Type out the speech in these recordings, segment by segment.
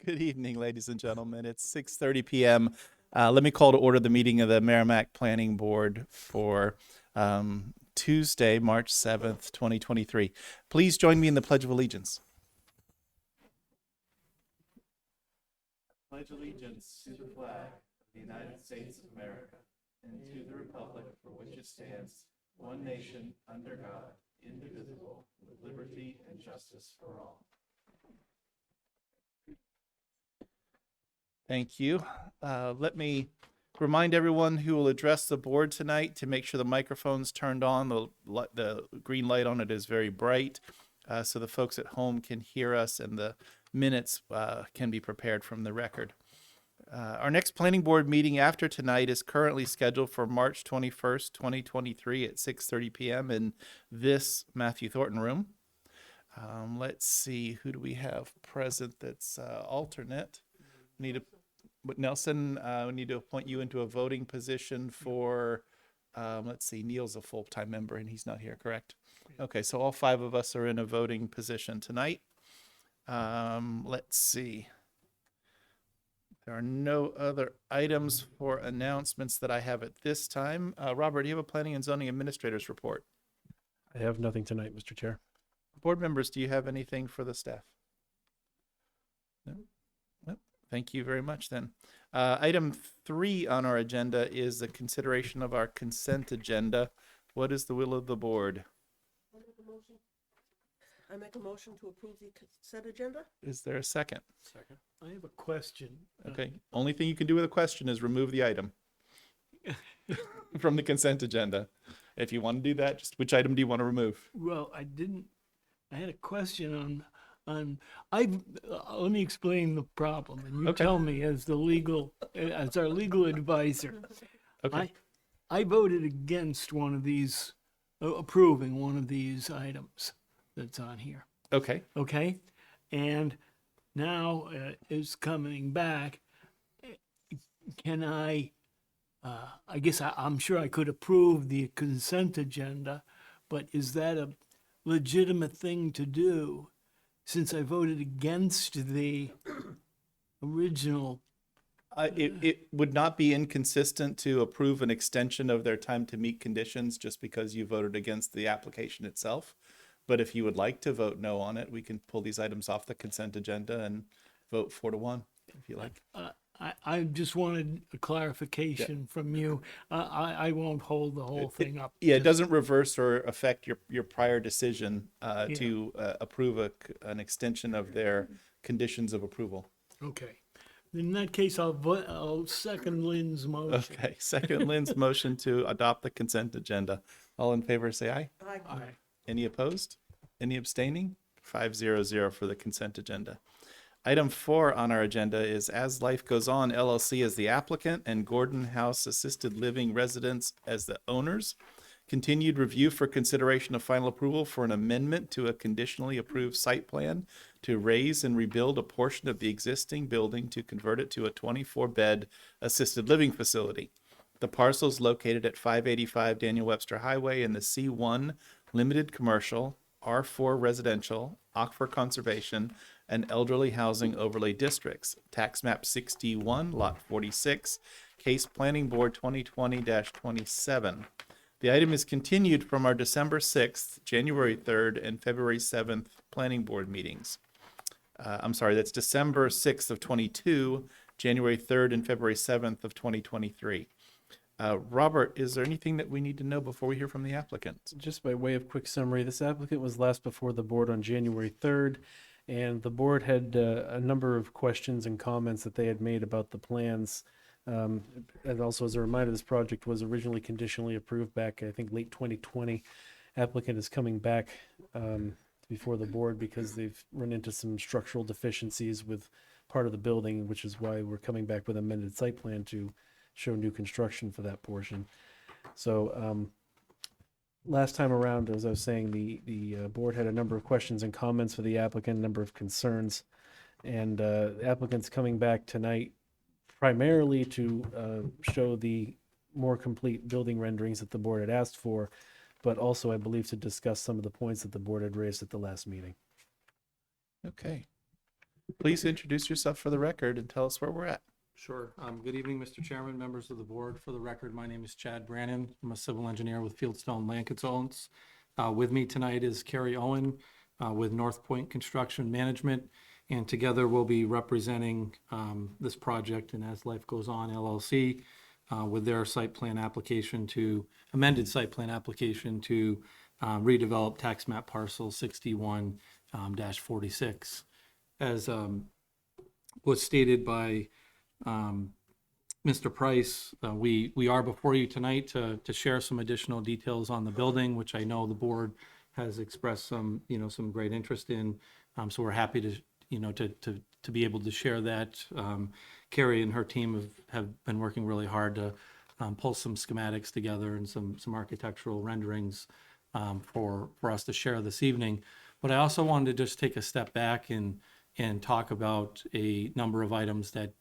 Good evening, ladies and gentlemen. It's 6:30 p.m. Let me call to order the meeting of the Merrimack Planning Board for Tuesday, March 7th, 2023. Please join me in the Pledge of Allegiance. Pledge allegiance to the flag of the United States of America and to the republic for which it stands, one nation, under God, indivisible, with liberty and justice for all. Thank you. Let me remind everyone who will address the board tonight to make sure the microphone's turned on. The green light on it is very bright, so the folks at home can hear us and the minutes can be prepared from the record. Our next planning board meeting after tonight is currently scheduled for March 21st, 2023 at 6:30 p.m. in this Matthew Thornton room. Let's see, who do we have present that's alternate? Nelson, we need to appoint you into a voting position for, let's see, Neil's a full-time member and he's not here, correct? Okay, so all five of us are in a voting position tonight. Let's see. There are no other items for announcements that I have at this time. Robert, do you have a planning and zoning administrator's report? I have nothing tonight, Mr. Chair. Board members, do you have anything for the staff? No? Nope. Thank you very much then. Item 3 on our agenda is the consideration of our consent agenda. What is the will of the board? I make a motion to approve the consent agenda. Is there a second? Second. I have a question. Okay. Only thing you can do with a question is remove the item from the consent agenda. If you want to do that, just which item do you want to remove? Well, I had a question on, let me explain the problem and you Okay. tell me as our legal advisor. Okay. I voted against one of these, approving one of these items that's on here. Okay. Okay? And now it's coming back. Can I guess I'm sure I could approve the consent agenda, but is that a legitimate thing to do since I voted against the original? It would not be inconsistent to approve an extension of their time to meet conditions just because you voted against the application itself. But if you would like to vote no on it, we can pull these items off the consent agenda and vote 4-1 if you like. I just wanted a clarification from you. I won't hold the whole thing up. Yeah, it doesn't reverse or affect your prior decision to approve an extension of their conditions of approval. Okay. In that case, I'll second Lynn's motion. Okay, second Lynn's motion to adopt the consent agenda. All in favor, say aye. Aye. Any opposed? Any abstaining? 5-0-0 for the consent agenda. Item 4 on our agenda is As Life Goes On LLC as the applicant and Gordon House Assisted Living Residents as the owners. Continued review for consideration of final approval for an amendment to a conditionally approved site plan to raise and rebuild a portion of the existing building to convert it to a 24-bed assisted living facility. The parcel is located at 585 Daniel Webster Highway in the C1 Limited Commercial, R4 Residential, Aquifer Conservation, and Elderly Housing Overlay Districts, Tax Map 61, Lot 46, Case Planning Board 2020-27. The item is continued from our December 6th, January 3rd, and February 7th Planning Board meetings. I'm sorry, that's December 6th of 22, January 3rd, and February 7th of 2023. Robert, is there anything that we need to know before we hear from the applicant? Just by way of quick summary, this applicant was last before the board on January 3rd, and the board had a number of questions and comments that they had made about the plans. And also as a reminder, this project was originally conditionally approved back, I think, late 2020. Applicant is coming back before the board because they've run into some structural deficiencies with part of the building, which is why we're coming back with amended site plan to show new construction for that portion. So last time around, as I was saying, the board had a number of questions and comments for the applicant, a number of concerns. And the applicant's coming back tonight primarily to show the more complete building renderings that the board had asked for, but also, I believe, to discuss some of the points that the board had raised at the last meeting. Okay. Please introduce yourself for the record and tell us where we're at. Sure. Good evening, Mr. Chairman, members of the board. For the record, my name is Chad Brannon. I'm a civil engineer with Fieldstone Land Consultants. With me tonight is Carrie Owen with North Point Construction Management, and together we'll be representing this project and As Life Goes On LLC with their site plan application to, amended site plan application to redevelop tax map parcel 61-46. As was stated by Mr. Price, we are before you tonight to share some additional details on the building, which I know the board has expressed some, some great interest in. So we're happy to, to be able to share that. Carrie and her team have been working really hard to pull some schematics together and some architectural renderings for us to share this evening. But I also wanted to just take a step back and talk about a number of items that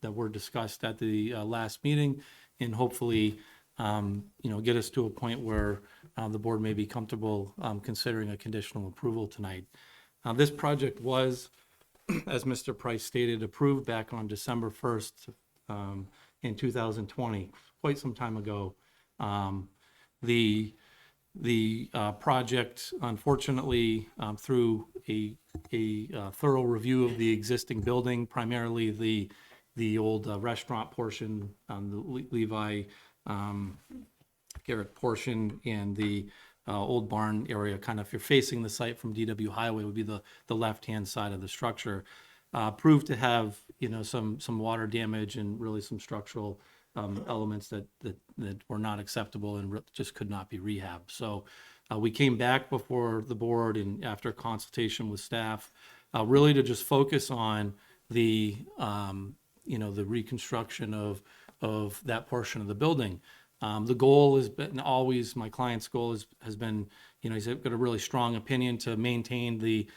were discussed at the last meeting, and hopefully, get us to a point where the board may be comfortable considering a conditional approval tonight. This project was, as Mr. Price stated, approved back on December 1st in 2020, quite some time ago. The project, unfortunately, through a thorough review of the existing building, primarily the old restaurant portion, the Levi Garrett portion, and the old barn area, kind of if you're facing the site from DW Highway, would be the left-hand side of the structure, proved to have, some water damage and really some structural elements that were not acceptable and just could not be rehabbed. So we came back before the board and after consultation with staff, really to just focus on the the reconstruction of that portion of the building. The goal has been always, my client's goal has been, he's got a really strong opinion to maintain the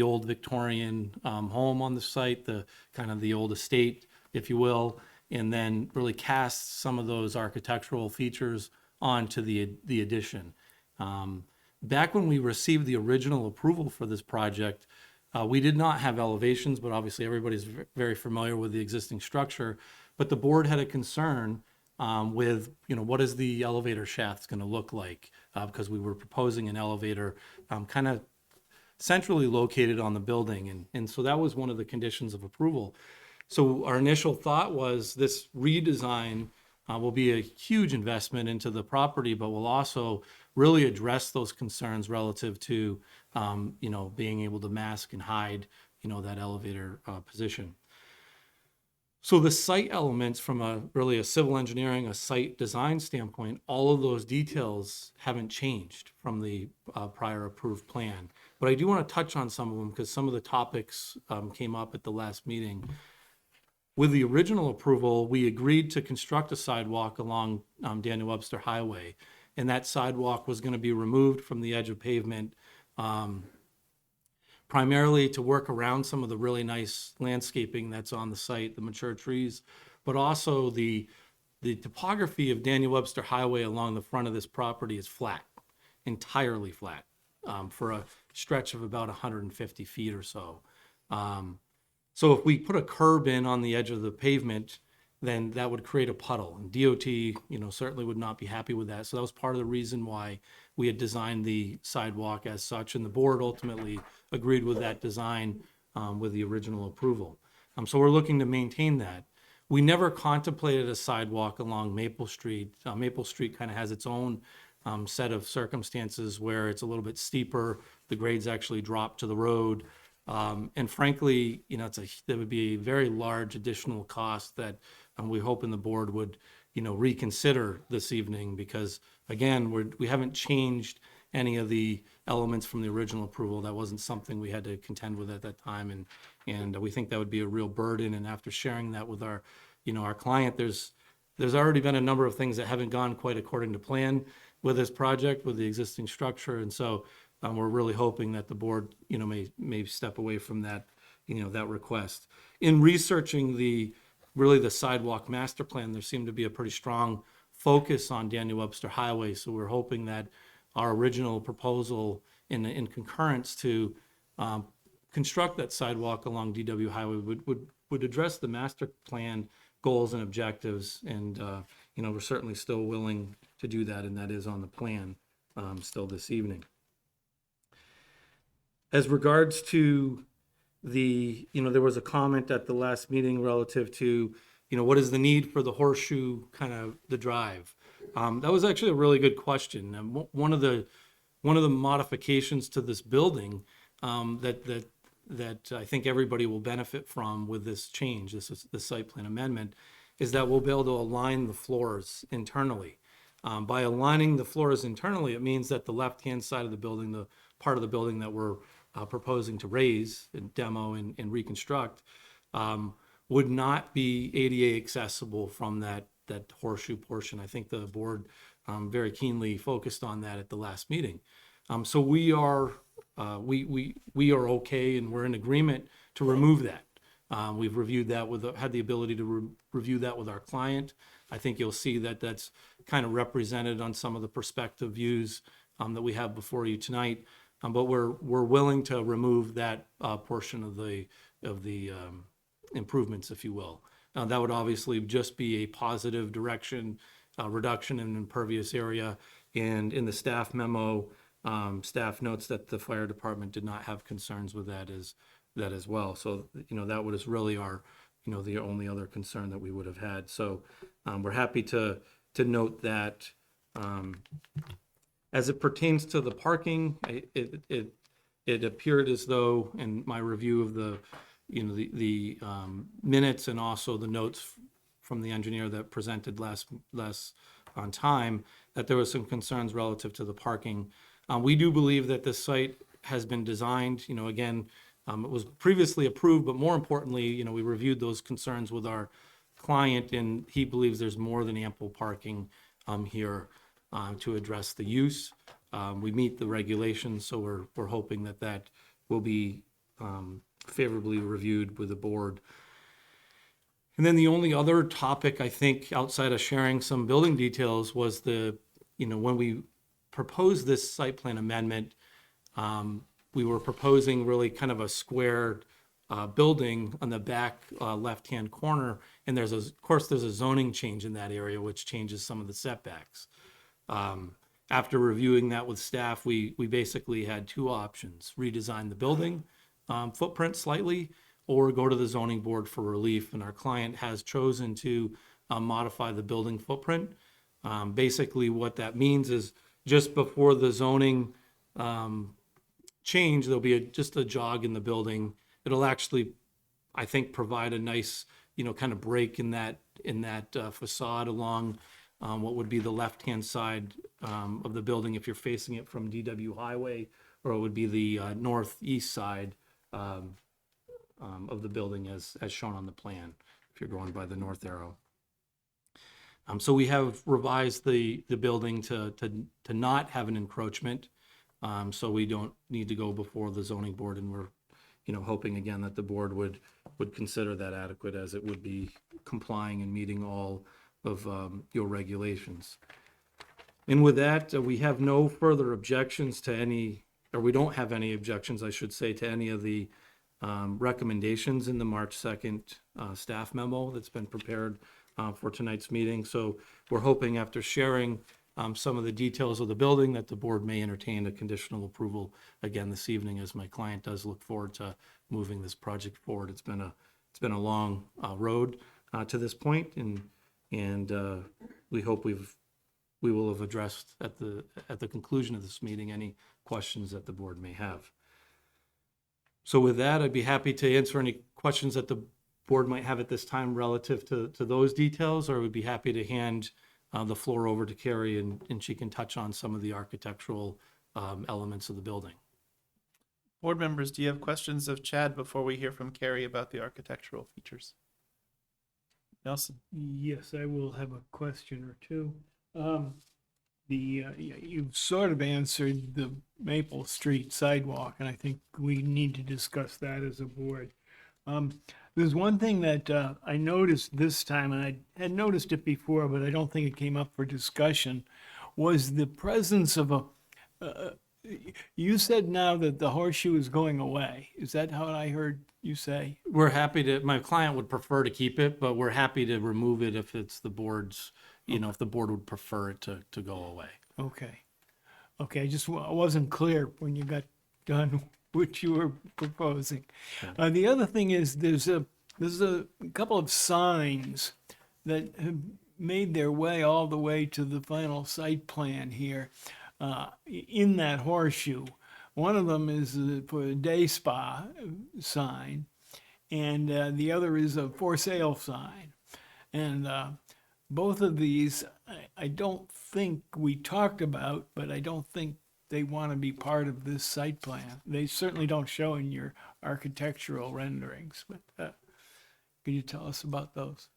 old Victorian home on the site, the kind of the old estate, if you will, and then really cast some of those architectural features onto the addition. Back when we received the original approval for this project, we did not have elevations, but obviously everybody's very familiar with the existing structure. But the board had a concern with, what is the elevator shaft going to look like? Because we were proposing an elevator kind of centrally located on the building. And so that was one of the conditions of approval. So our initial thought was this redesign will be a huge investment into the property, but will also really address those concerns relative to, being able to mask and hide, that elevator position. So the site elements from a civil engineering, a site design standpoint, all of those details haven't changed from the prior approved plan. But I do want to touch on some of them because some of the topics came up at the last meeting. With the original approval, we agreed to construct a sidewalk along Daniel Webster Highway, and that sidewalk was going to be removed from the edge of pavement, primarily to work around some of the really nice landscaping that's on the site, the mature trees, but also the topography of Daniel Webster Highway along the front of this property is flat, entirely flat, for a stretch of about 150 feet or so. So if we put a curb in on the edge of the pavement, then that would create a puddle. And DOT, certainly would not be happy with that. So that was part of the reason why we had designed the sidewalk as such. And the board ultimately agreed with that design with the original approval. So we're looking to maintain that. We never contemplated a sidewalk along Maple Street. Maple Street kind of has its own set of circumstances where it's a little bit steeper. The grades actually drop to the road. And frankly, there would be a very large additional cost that we hope in the board would, reconsider this evening because, again, we haven't changed any of the elements from the original approval. That wasn't something we had to contend with at that time, and we think that would be a real burden. And after sharing that with our client, there's already been a number of things that haven't gone quite according to plan with this project, with the existing structure, and so. We're really hoping that the board, may step away from that, that request. In researching the sidewalk master plan, there seemed to be a pretty strong focus on Daniel Webster Highway. So we're hoping that our original proposal in concurrence to construct that sidewalk along DW Highway would address the master plan goals and objectives. And, you know, we're certainly still willing to do that, and that is on the plan still this evening. As regards to the, you know, there was a comment at the last meeting relative to, you know, what is the need for the horseshoe kind of the drive? That was actually a really good question. And one of the modifications to this building that I think everybody will benefit from with this change, this site plan amendment, is that we'll be able to align the floors internally. By aligning the floors internally, it means that the left-hand side of the building, the part of the building that we're proposing to raise and demo and reconstruct, would not be ADA accessible from that horseshoe portion. I think the board very keenly focused on that at the last meeting. So we are okay, and we're in agreement to remove that. We've reviewed that had the ability to review that with our client. I think you'll see that that's kind of represented on some of the perspective views that we have before you tonight. But we're willing to remove that portion of the improvements, if you will. That would obviously just be a positive direction, reduction in impervious area. And in the staff memo, staff notes that the fire department did not have concerns with that as well. So, you know, that was really our, you know, the only other concern that we would have had. So we're happy to note that. As it pertains to the parking, it appeared as though, in my review of the, you know, the minutes and also the notes from the engineer that presented last on time, that there was some concerns relative to the parking. We do believe that this site has been designed, you know, again, it was previously approved, but more importantly, you know, we reviewed those concerns with our client, and he believes there's more than ample parking here to address the use. We meet the regulations, so we're hoping that will be favorably reviewed with the board. And then the only other topic, I think, outside of sharing some building details was when we proposed this site plan amendment, we were proposing really kind of a square building on the back left-hand corner. And of course, there's a zoning change in that area, which changes some of the setbacks. After reviewing that with staff, we basically had two options: redesign the building footprint slightly, or go to the zoning board for relief. And our client has chosen to modify the building footprint. Basically, what that means is just before the zoning change, there'll be just a jog in the building. It'll actually, I think, provide a nice, you know, kind of break in that facade along what would be the left-hand side of the building if you're facing it from DW Highway, or it would be the northeast side of the building as shown on the plan, if you're going by the north arrow. So we have revised the building to not have an encroachment, so we don't need to go before the zoning board, and we're, you know, hoping again that the board would consider that adequate, as it would be complying and meeting all of your regulations. And with that, we have no further objections to any, or we don't have any objections, I should say, to any of the recommendations in the March 2nd staff memo that's been prepared for tonight's meeting. So we're hoping, after sharing some of the details of the building, that the board may entertain a conditional approval again this evening, as my client does look forward to moving this project forward. It's been a long road to this point, and we hope we will have addressed at the conclusion of this meeting any questions that the board may have. So with that, I'd be happy to answer any questions that the board might have at this time relative to those details, or we'd be happy to hand the floor over to Carrie, and she can touch on some of the architectural elements of the building. Board members, do you have questions of Chad before we hear from Carrie about the architectural features? Nelson? Yes, I will have a question or two. You've sort of answered the Maple Street sidewalk, and I think we need to discuss that as a board. There's one thing that I noticed this time, and I had noticed it before, but I don't think it came up for discussion, was the presence of you said now that the horseshoe is going away. Is that how I heard you say? We're happy to, my client would prefer to keep it, but we're happy to remove it if it's the board's, if the board would prefer it to go away. Okay. Okay, I wasn't clear when you got done what you were proposing. The other thing is there's a couple of signs that have made their way all the way to the final site plan here in that horseshoe. One of them is for a day spa sign, and the other is a for sale sign. And both of these, I don't think we talked about, but I don't think they want to be part of this site plan. They certainly don't show in your architectural renderings, but can you tell us about those?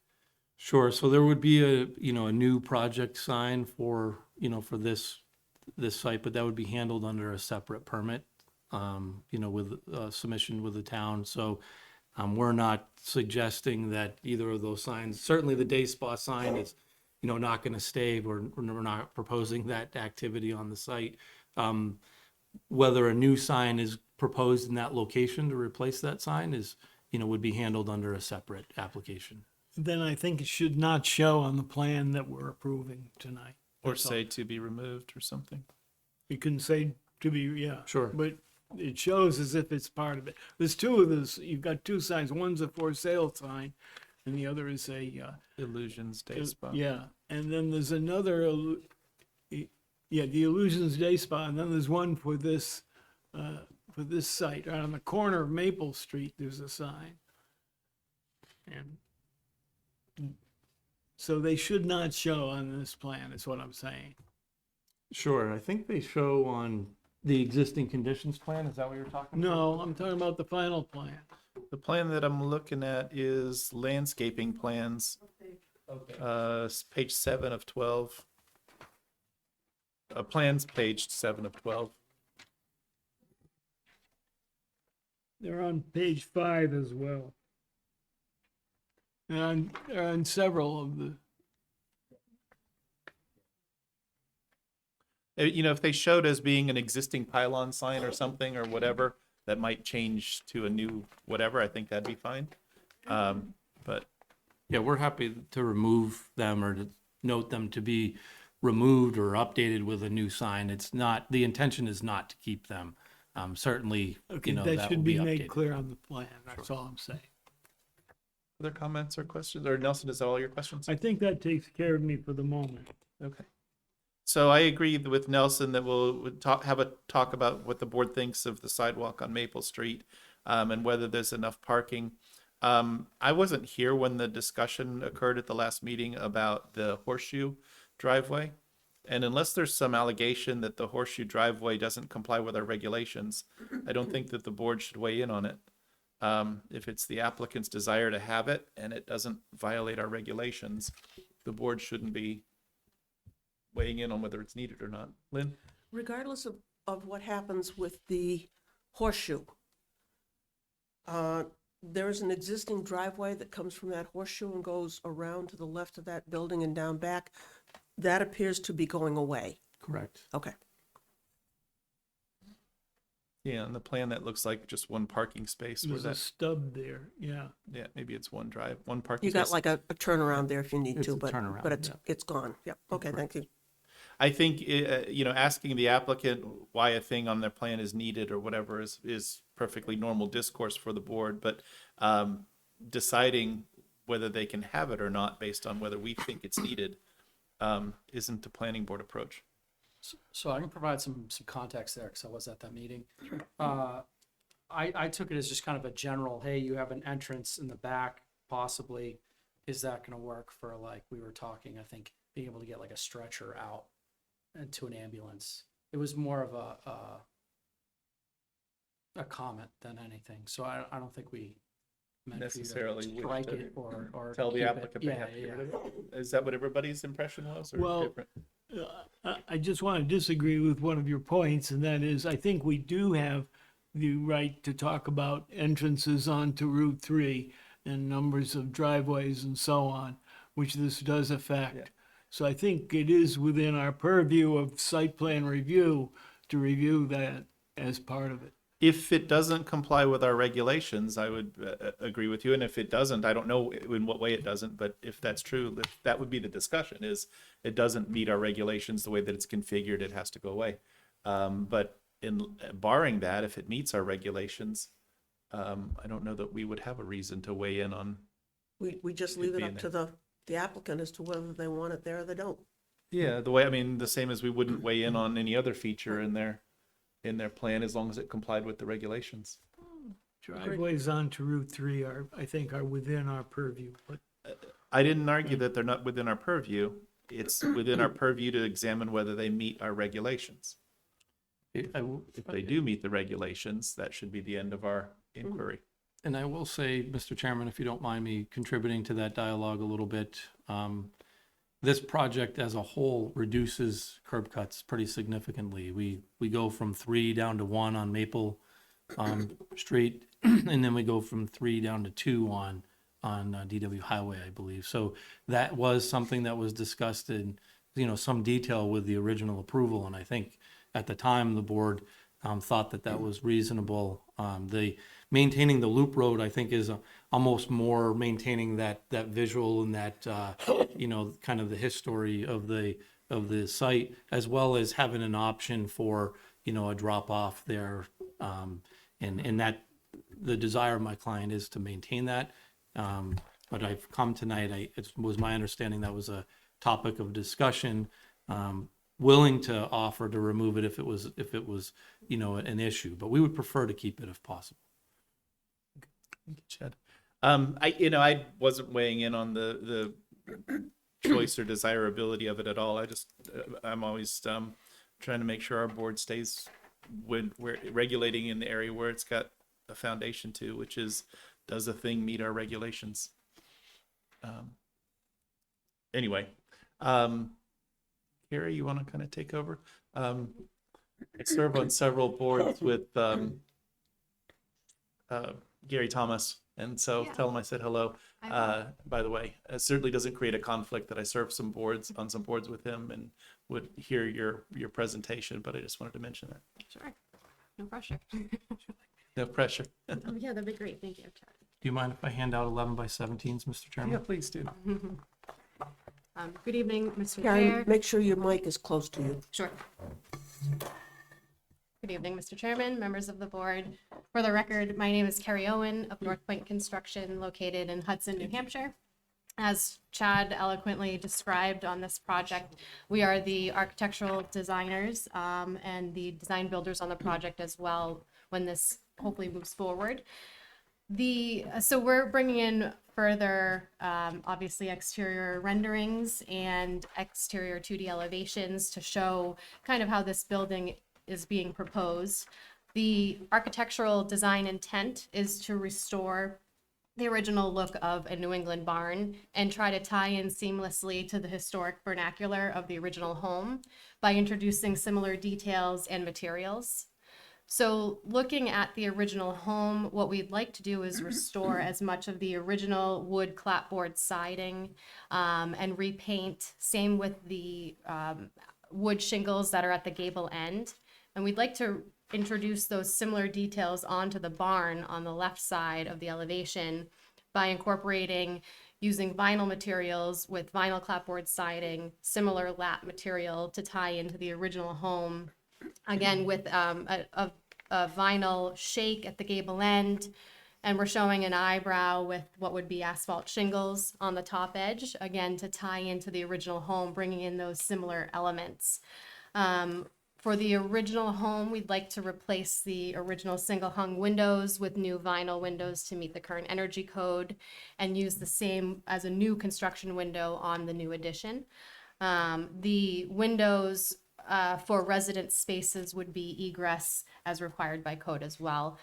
Sure. So there would be a new project sign for, for this site, but that would be handled under a separate permit, with submission with the town. So we're not suggesting that either of those signs, certainly the day spa sign is, not going to stay. We're not proposing that activity on the site. Whether a new sign is proposed in that location to replace that sign is, would be handled under a separate application. Then I think it should not show on the plan that we're approving tonight. Or That's all. say to be removed or something. You can say to be, yeah. Sure. But it shows as if it's part of it. There's two of those, you've got two signs. One's a for sale sign and the other is a, Illusions Day Spa. yeah. And then there's another, the Illusions Day Spa. And then there's one for this site. Right on the corner of Maple Street, there's a sign. And so they should not show on this plan, is what I'm saying. Sure. I think they show on the existing conditions plan. Is that what you're talking about? No, I'm talking about the final plan. The plan that I'm looking at is landscaping plans, page 7 of 12. Plans, page 7 of 12. They're on page 5 as well. And on several of the, If they showed as being an existing pylon sign or something or whatever, that might change to a new whatever, I think that'd be fine. But Yeah, we're happy to remove them or to note them to be removed or updated with a new sign. It's not, the intention is not to keep them. Certainly, okay, that that will should be made updated. clear on the plan. That's all I'm saying. other comments or questions? Or Nelson, is that all your questions? I think that takes care of me for the moment. Okay. So I agree with Nelson that we'll have a talk about what the board thinks of the sidewalk on Maple Street, and whether there's enough parking. I wasn't here when the discussion occurred at the last meeting about the horseshoe driveway. And unless there's some allegation that the horseshoe driveway doesn't comply with our regulations, I don't think that the board should weigh in on it. If it's the applicant's desire to have it and it doesn't violate our regulations, the board shouldn't be weighing in on whether it's needed or not. Lynn? Regardless of what happens with the horseshoe, there is an existing driveway that comes from that horseshoe and goes around to the left of that building and down back. That appears to be going away. Correct. Okay. Yeah, on the plan that looks like just one parking space where There's a that, stub there, yeah. yeah, maybe it's one parking You space. got like a turnaround there if you need It's to, a but turnaround, it's gone. Yep. Okay, thank you. I think, asking the applicant why a thing on their plan is needed or whatever is perfectly normal discourse for the board, but deciding whether they can have it or not based on whether we think it's needed isn't the planning board approach. So I can provide some context there because I was at that meeting. I took it as just kind of a general, hey, you have an entrance in the back, possibly. Is that going to work for, like, we were talking, I think, being able to get like a stretcher out and to an ambulance. It was more of a comment than anything. So I don't think we meant for you to Necessarily wish strike to it or Tell the keep it. applicant they Yeah, have to get yeah. rid of it. Is that what everybody's impression was or Well, different? I just want to disagree with one of your points, and that is, I think we do have the right to talk about entrances onto Route 3 and numbers of driveways and so on, which this does affect. Yeah. So I think it is within our purview of site plan review to review that as part of it. If it doesn't comply with our regulations, I would agree with you. And if it doesn't, I don't know in what way it doesn't, but if that's true, that would be the discussion, is it doesn't meet our regulations the way that it's configured, it has to go away. But in barring that, if it meets our regulations, I don't know that we would have a reason to weigh in on. We just leave it up to the applicant as to whether they want it there or they don't. Yeah, the way, I mean, the same as we wouldn't weigh in on any other feature in their plan as long as it complied with the regulations. Driveways onto Route 3 I think, are within our purview, but I didn't argue that they're not within our purview. It's within our purview to examine whether they meet our regulations. If they do meet the regulations, that should be the end of our inquiry. And I will say, Mr. Chairman, if you don't mind me contributing to that dialogue a little bit, this project as a whole reduces curb cuts pretty significantly. We go from 3 down to 1 on Maple Street, and then we go from 3 down to 2 on DW Highway, I believe. So that was something that was discussed in, some detail with the original approval, and I think at the time the board thought that was reasonable. The maintaining the loop road, I think, is almost more maintaining that visual and that kind of the history of the site, as well as having an option for a drop off there, and that the desire of my client is to maintain that. But I've come tonight. It was my understanding that was a topic of discussion. Willing to offer to remove it if it was an issue, but we would prefer to keep it if possible. Chad. I wasn't weighing in on the choice or desirability of it at all. I'm always trying to make sure our board stays when we're regulating in the area where it's got a foundation to, which is, does a thing meet our regulations? Anyway, Carrie, you want to kind of take over? I serve on several boards with Gary Thomas, and so tell him I said hello. By the way, it certainly doesn't create a conflict that I serve on some boards with him and would hear your presentation, but I just wanted to mention that. Sure. No pressure. No pressure. Yeah, that'd be great. Thank you, Chad. Do you mind if I hand out 11 by 17s, Mr. Chairman? Yeah, please do. Good evening, Mr. Karen, Chair. make sure your mic is close to you. Sure. Good evening, Mr. Chairman, members of the board. For the record, my name is Carrie Owen of North Point Construction, located in Hudson, New Hampshire. As Chad eloquently described on this project, we are the architectural designers and the design builders on the project as well when this hopefully moves forward. So we're bringing in further, obviously, exterior renderings and exterior 2D elevations to show kind of how this building is being proposed. The architectural design intent is to restore the original look of a New England barn and try to tie in seamlessly to the historic vernacular of the original home by introducing similar details and materials. So looking at the original home, what we'd like to do is restore as much of the original wood clapboard siding and repaint, same with the wood shingles that are at the gable end. And we'd like to introduce those similar details onto the barn on the left side of the elevation by incorporating using vinyl materials with vinyl clapboard siding, similar lap material to tie into the original home. Again, with a vinyl shake at the gable end, and we're showing an eyebrow with what would be asphalt shingles on the top edge, again, to tie into the original home, bringing in those similar elements. For the original home, we'd like to replace the original single hung windows with new vinyl windows to meet the current energy code and use the same as a new construction window on the new addition. The windows for resident spaces would be egress as required by code as well.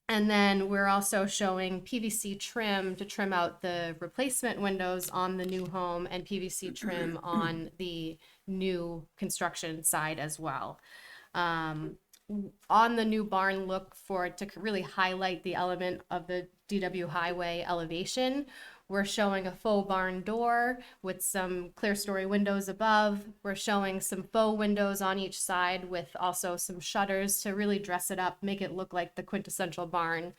And then we're also showing PVC trim to trim out the replacement windows on the new home and PVC trim on the new construction side as well. On the new barn, look for it to really highlight the element of the DW Highway elevation. We're showing a faux barn door with some clear story windows above. We're showing some faux windows on each side with also some shutters to really dress it up, make it look like the quintessential barn.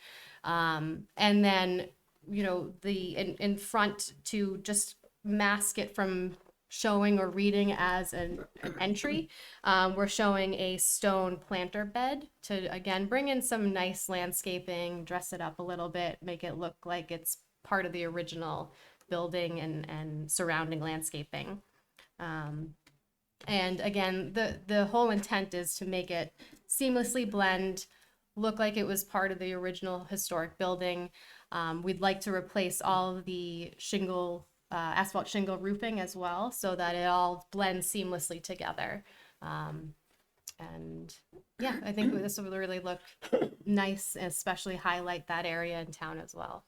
And then, you know, in front to just mask it from showing or reading as an entry. We're showing a stone planter bed to, again, bring in some nice landscaping, dress it up a little bit, make it look like it's part of the original building and surrounding landscaping. And again, the whole intent is to make it seamlessly blend, look like it was part of the original historic building. We'd like to replace all of the asphalt shingle roofing as well, so that it all blends seamlessly together. And yeah, I think this will really look nice, and especially highlight that area in town as well.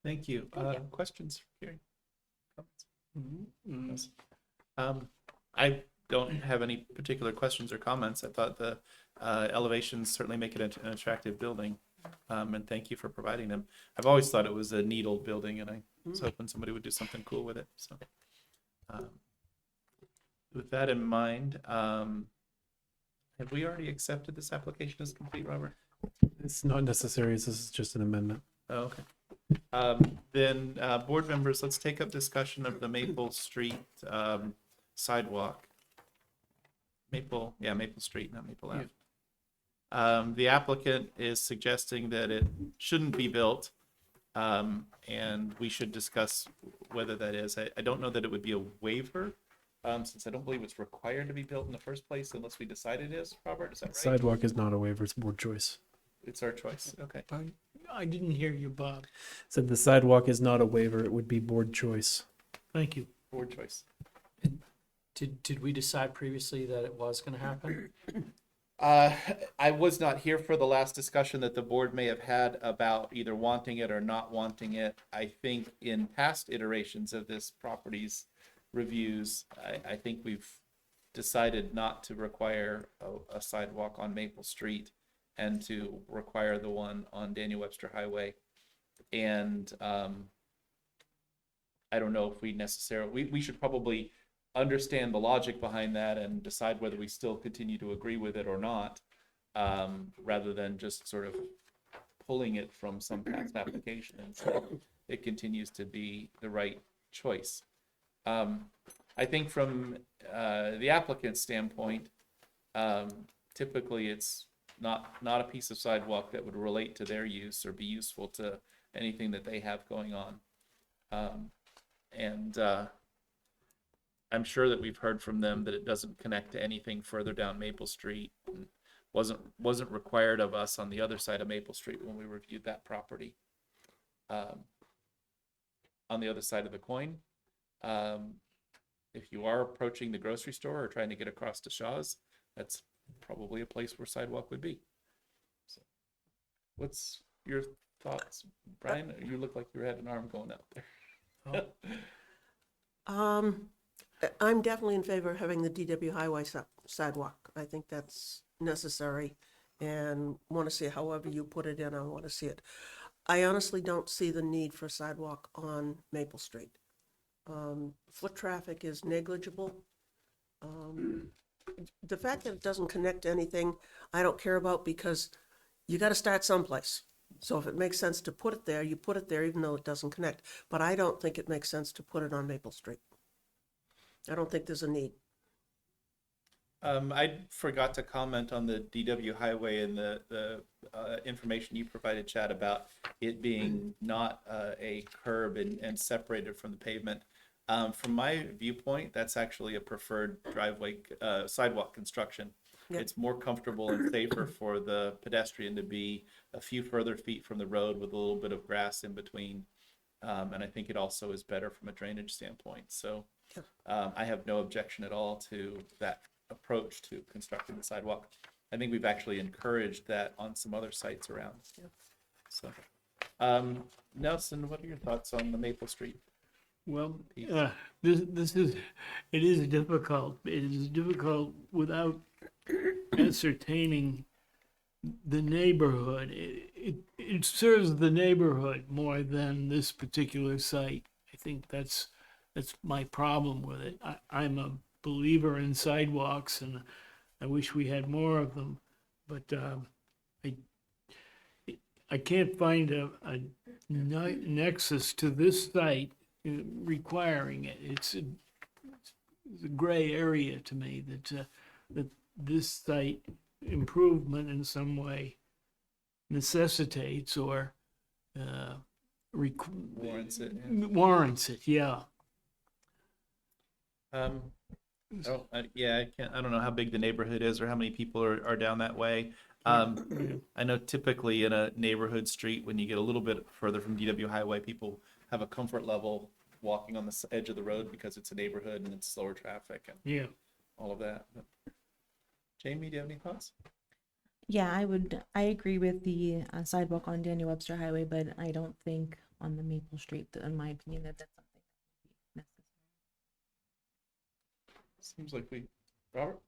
Thank you. Questions for Gary? Comments? I don't have any particular questions or comments. I thought the elevations certainly make it an attractive building, and thank you for providing them. I've always thought it was a neat old building, and I was hoping somebody would do something cool with it. So, with that in mind, have we already accepted this application as complete, Robert? It's not necessary. This is just an amendment. Oh, okay. Then, board members, let's take up discussion of the Maple Street sidewalk. Maple Street, not Maple Ave. The applicant is suggesting that it shouldn't be built, and we should discuss whether that is. I don't know that it would be a waiver, since I don't believe it's required to be built in the first place unless we decide it is. Robert, is that right? Sidewalk is not a waiver. It's board choice. It's our choice. Okay. I didn't hear you, Bob. Said the sidewalk is not a waiver. It would be board choice. Thank you. Board choice. Did we decide previously that it was gonna happen? I was not here for the last discussion that the board may have had about either wanting it or not wanting it. I think in past iterations of this property's reviews, I think we've decided not to require a sidewalk on Maple Street and to require the one on Daniel Webster Highway. And I don't know if we necessarily, we should probably understand the logic behind that and decide whether we still continue to agree with it or not, rather than just sort of pulling it from some past application and so it continues to be the right choice. I think from the applicant's standpoint, typically it's not a piece of sidewalk that would relate to their use or be useful to anything that they have going on. I'm sure that we've heard from them that it doesn't connect to anything further down Maple Street. And wasn't required of us on the other side of Maple Street when we reviewed that property. On the other side of the coin, if you are approaching the grocery store or trying to get across to Shaw's, that's probably a place where sidewalk would be. So, what's your thoughts, Brian? You look like you had an arm going out there. I'm definitely in favor of having the DW Highway sidewalk. I think that's necessary and want to see it however you put it in. I want to see it. I honestly don't see the need for a sidewalk on Maple Street. Foot traffic is negligible. The fact that it doesn't connect to anything, I don't care about, because you got to start someplace. So if it makes sense to put it there, you put it there even though it doesn't connect. But I don't think it makes sense to put it on Maple Street. I don't think there's a need. I forgot to comment on the DW Highway and the information you provided, Chad, about it being not a curb and separated from the pavement. From my viewpoint, that's actually a preferred driveway sidewalk construction. Yep. It's more comfortable and safer for the pedestrian to be a few further feet from the road with a little bit of grass in between. And I think it also is better from a drainage standpoint. So I have no objection at all to that approach to constructing the sidewalk. I think we've actually encouraged that on some other sites around. So, Nelson, what are your thoughts on the Maple Street? Well, this is difficult. It is difficult without ascertaining the neighborhood. It serves the neighborhood more than this particular site. I think that's my problem with it. I'm a believer in sidewalks, and I wish we had more of them, but I can't find a nexus to this site requiring it. It's a gray area to me that this site improvement in some way necessitates or Warrants it. Yeah. warrants it, yeah. Yeah, I don't know how big the neighborhood is or how many people are down that way. I know typically in a neighborhood street, when you get a little bit further from DW Highway, people have a comfort level walking on the edge of the road because it's a neighborhood and it's slower traffic and Yeah. all of that. But Jamie, do you have any thoughts? Yeah, I agree with the sidewalk on Daniel Webster Highway, but I don't think on the Maple Street, in my opinion, that's something that would be necessary. Seems like Robert?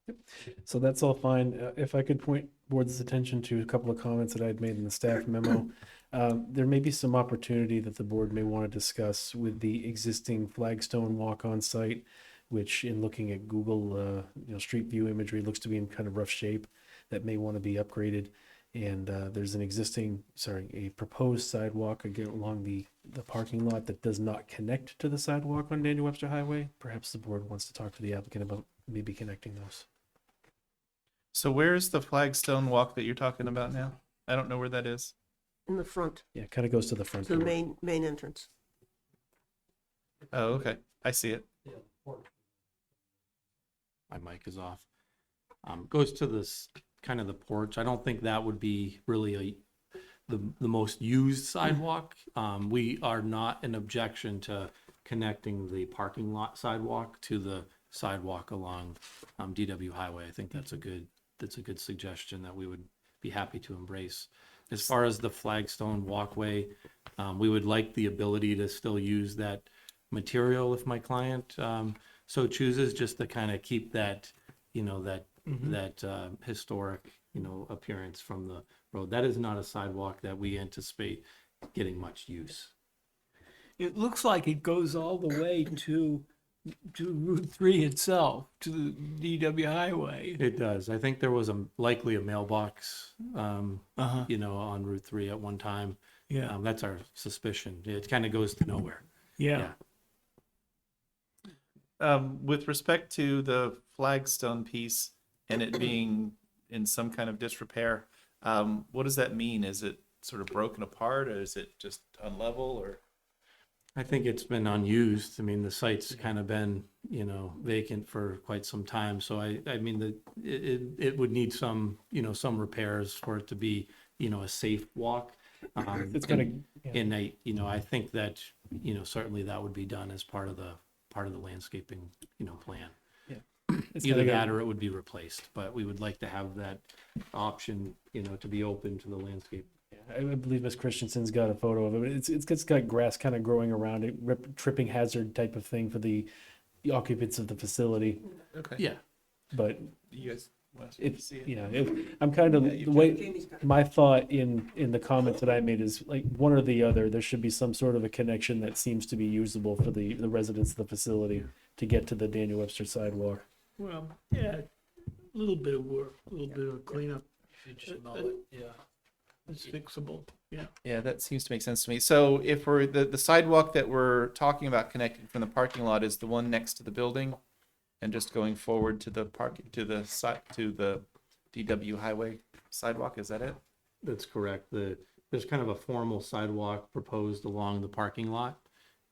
So that's all fine. If I could point board's attention to a couple of comments that I had made in the staff memo. There may be some opportunity that the board may want to discuss with the existing flagstone walk on site, which in looking at Google, Street View imagery looks to be in kind of rough shape. That may want to be upgraded. And there's a proposed sidewalk again along the parking lot that does not connect to the sidewalk on Daniel Webster Highway. Perhaps the board wants to talk to the applicant about maybe connecting those. So where's the flagstone walk that you're talking about now? I don't know where that is. In the front, Yeah, kind of goes to the front to the door. main entrance. Oh, okay. I see it. My mic is off. Goes to this kind of the porch. I don't think that would be really the most used sidewalk. We are not an objection to connecting the parking lot sidewalk to the sidewalk along DW Highway. I think that's a good suggestion that we would be happy to embrace. As far as the flagstone walkway, we would like the ability to still use that material if my client so chooses, just to kind of keep that, that historic, appearance from the road. That is not a sidewalk that we anticipate getting much use. It looks like it goes all the way to Route 3 itself, to the DW Highway. It does. I think there was likely a mailbox, Uh-huh. on Route 3 at one time. Yeah. That's our suspicion. It kind of goes to nowhere. Yeah. With respect to the flagstone piece and it being in some kind of disrepair, what does that mean? Is it sort of broken apart, or is it just unlevel, or? I think it's been unused. I mean, the site's kind of been, vacant for quite some time. So I mean, it would need some, some repairs for it to be, a safe walk. It's gonna, And I think that, certainly that would be done as part of the landscaping, plan. it's Either gonna that go, or it would be replaced, but we would like to have that option, to be open to the landscape. I believe Ms. Christensen's got a photo of it. It's got grass kind of growing around it, tripping hazard type of thing for the occupants of the facility. Okay. Yeah. But You guys want to it's, see it? I'm kind of, Yeah, the way, Jamie's got it. my thought in the comment that I made is like one or the other. There should be some sort of a connection that seems to be usable for the residents of the facility to get to the Daniel Webster sidewalk. Well, yeah, a little bit of work, a little bit of cleanup. Yeah. It's fixable, yeah. Yeah, that seems to make sense to me. So if we're the sidewalk that we're talking about connecting from the parking lot is the one next to the building, and just going forward to the DW Highway sidewalk, is that it? That's correct. There's kind of a formal sidewalk proposed along the parking lot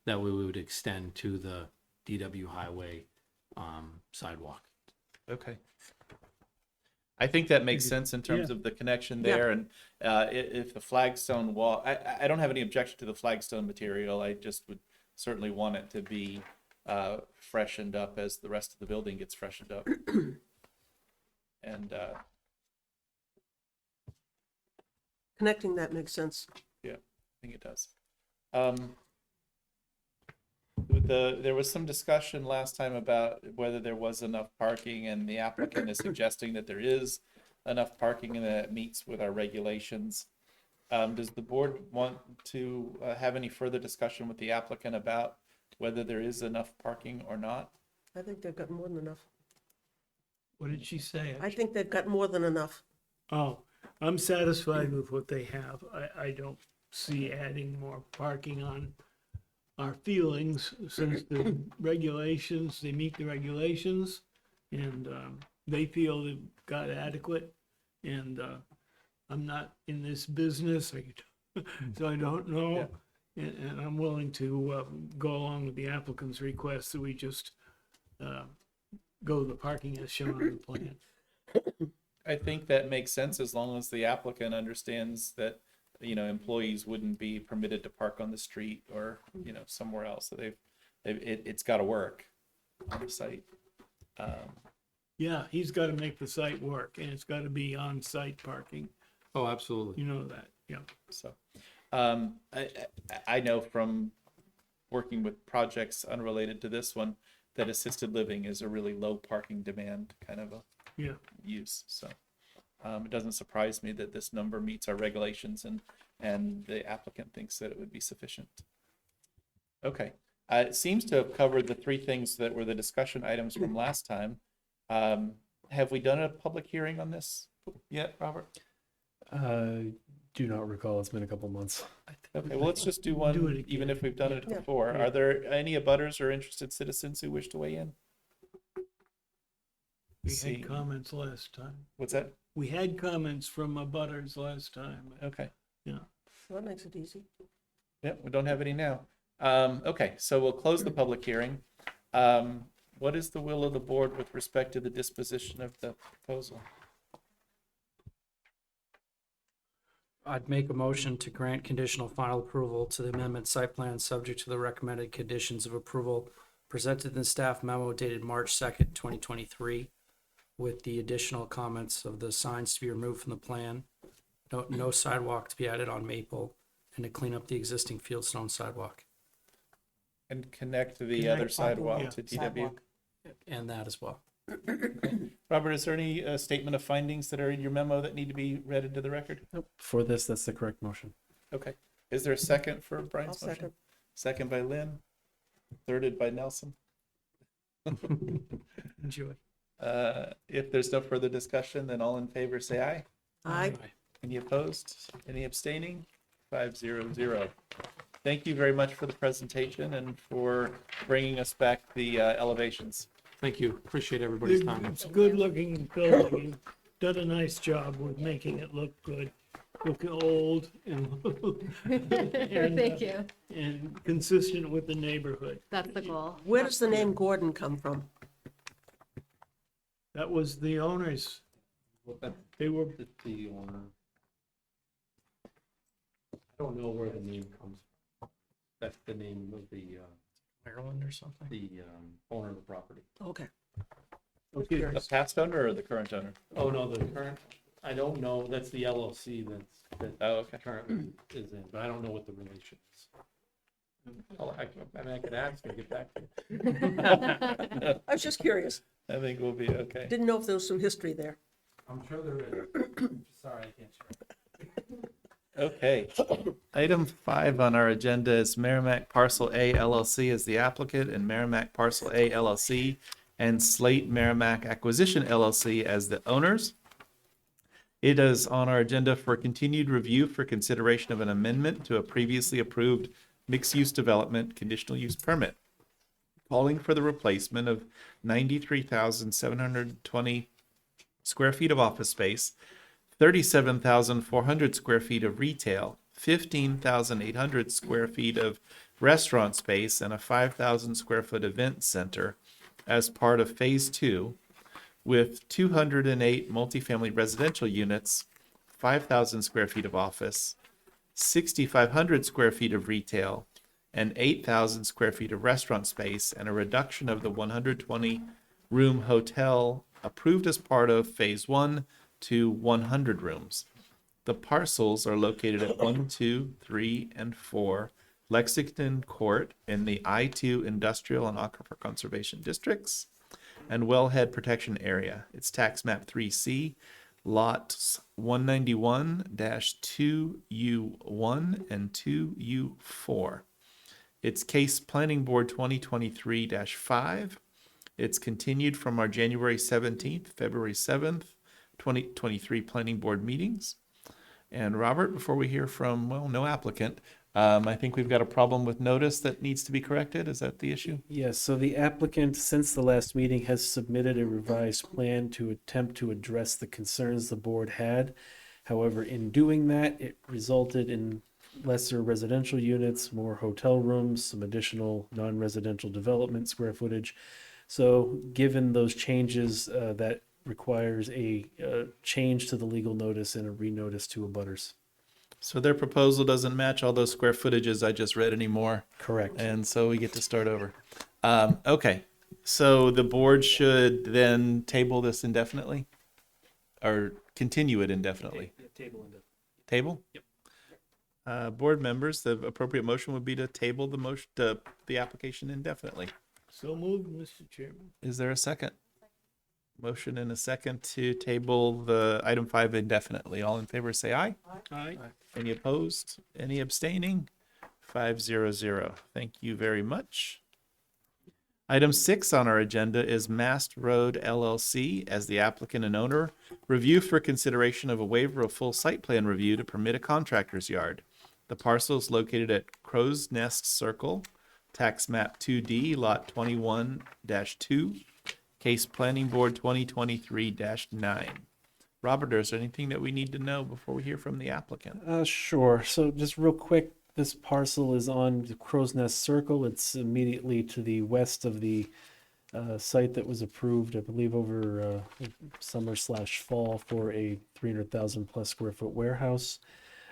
that we would extend to the DW Highway sidewalk. Okay. I think that makes sense in terms of the connection Yeah. there, and if the flagstone wall, I don't have any objection to the flagstone material. I just would certainly want it to be freshened up as the rest of the building gets freshened up. And Connecting that makes sense. I think it does. There was some discussion last time about whether there was enough parking, and the applicant is suggesting that there is enough parking and that it meets with our regulations. Does the board want to have any further discussion with the applicant about whether there is enough parking or not? I think they've got more than enough. What did she say? I think they've got more than enough. Oh, I'm satisfied with what they have. I don't see adding more parking on our feelings since the regulations, they meet the regulations and they feel they've got adequate. And I'm not in this business, so I don't know. And I'm willing to go along with the applicant's request that we just go the parking as shown on the plan. I think that makes sense as long as the applicant understands that, employees wouldn't be permitted to park on the street or, somewhere else. So it's got to work on the site. Yeah, he's got to make the site work and it's got to be on-site parking. Oh, absolutely. You know that, yeah. So, I know from working with projects unrelated to this one that assisted living is a really low parking demand kind of a Yeah. use. So, it doesn't surprise me that this number meets our regulations and the applicant thinks that it would be sufficient. Okay, it seems to have covered the three things that were the discussion items from last time. Have we done a public hearing on this yet, Robert? Do not recall. It's been a couple months. Okay, well, let's just do one, Do it even again. if we've done it Yeah. before. Yeah. Are there any abutters or interested citizens who wish to weigh in? We See. had comments last time. What's that? We had comments from abutters last time. Okay. Yeah. That makes it easy. Yep, we don't have any now. Okay, so we'll close the public hearing. What is the will of the board with respect to the disposition of the proposal? I'd make a motion to grant conditional final approval to the amendment site plan subject to the recommended conditions of approval presented in staff memo dated March 2nd, 2023, with the additional comments of the signs to be removed from the plan, no sidewalk to be added on Maple, and to clean up the existing fieldstone sidewalk, And connect the Connect other parking, sidewalk yeah. to DW? Sidewalk. and that as well. Robert, is there any statement of findings that are in your memo that need to be read into the record? Nope. For this, that's the correct motion. Okay. Is there a second for I'll Brian's motion? second. Second by Lynn, thirded by Nelson. Enjoy. If there's no further discussion, then all in favor say aye. Aye. Any opposed? Any abstaining? 500. Thank you very much for the presentation and for bringing us back the elevations. Thank you. Appreciate everybody's time. It's a good looking building. You've done a nice job with making it look good, look old and, Thank you. and consistent with the neighborhood. That's the goal. Where does the name Gordon come from? That was the owners. They were, The owner. I don't know where the name comes from. That's the name of the Maryland or something? owner of the property. Okay. okay, The past owner or the current owner? Oh, no, the current, I don't know. That's the LLC that Oh, okay. currently is in, but I don't know what the relation is. I could ask and get back to you. I was just curious. I think we'll be okay. Didn't know if there was some history there. I'm sure there is. Sorry, I can't share. Okay. Item 5 on our agenda is Merrimack Parcel A LLC as the applicant and Merrimack Parcel A LLC and Slate Merrimack Acquisition LLC as the owners. It is on our agenda for continued review for consideration of an amendment to a previously approved mixed-use development conditional use permit, calling for the replacement of 93,720 square feet of office space, 37,400 square feet of retail, 15,800 square feet of restaurant space, and a 5,000 square foot event center as part of Phase 2, with 208 multifamily residential units, 5,000 square feet of office, 6,500 square feet of retail, and 8,000 square feet of restaurant space, and a reduction of the 120 room hotel approved as part of Phase 1 to 100 rooms. The parcels are located at 1, 2, 3, and 4 Lexington Court in the I-2 Industrial and Aquifer Conservation Districts and Wellhead Protection Area. It's tax map 3C, lots 191-2U1 and 2U4. It's case Planning Board 2023-5. It's continued from our January 17th, February 7th, 2023 Planning Board meetings. And Robert, before we hear from, well, no applicant, I think we've got a problem with notice that needs to be corrected. Is that the issue? Yes, so the applicant, since the last meeting, has submitted a revised plan to attempt to address the concerns the board had. However, in doing that, it resulted in lesser residential units, more hotel rooms, some additional non-residential development square footage. So given those changes, that requires a change to the legal notice and a renotice to abutters. So their proposal doesn't match all those square footages I just read anymore. Correct. And so we get to start over. Okay, so the board should then table this indefinitely? Or continue it indefinitely? Table? Yep. Board members, the appropriate motion would be to table the motion, the application indefinitely. So moved, Mr. Chairman. Is there a second? Motion and a second to table the item 5 indefinitely. All in favor, say aye. Aye. Any opposed? Any abstaining? 500. Thank you very much. Item 6 on our agenda is Mast Road LLC as the applicant and owner. Review for consideration of a waiver of full site plan review to permit a contractor's yard. The parcel is located at Crow's Nest Circle, tax map 2D, lot 21-2, case Planning Board 2023-9. Robert, is there anything that we need to know before we hear from the applicant? Sure. So just real quick, this parcel is on the Crow's Nest Circle. It's immediately to the west of the site that was approved, I believe, over summer/fall for a 300,000 plus square foot warehouse.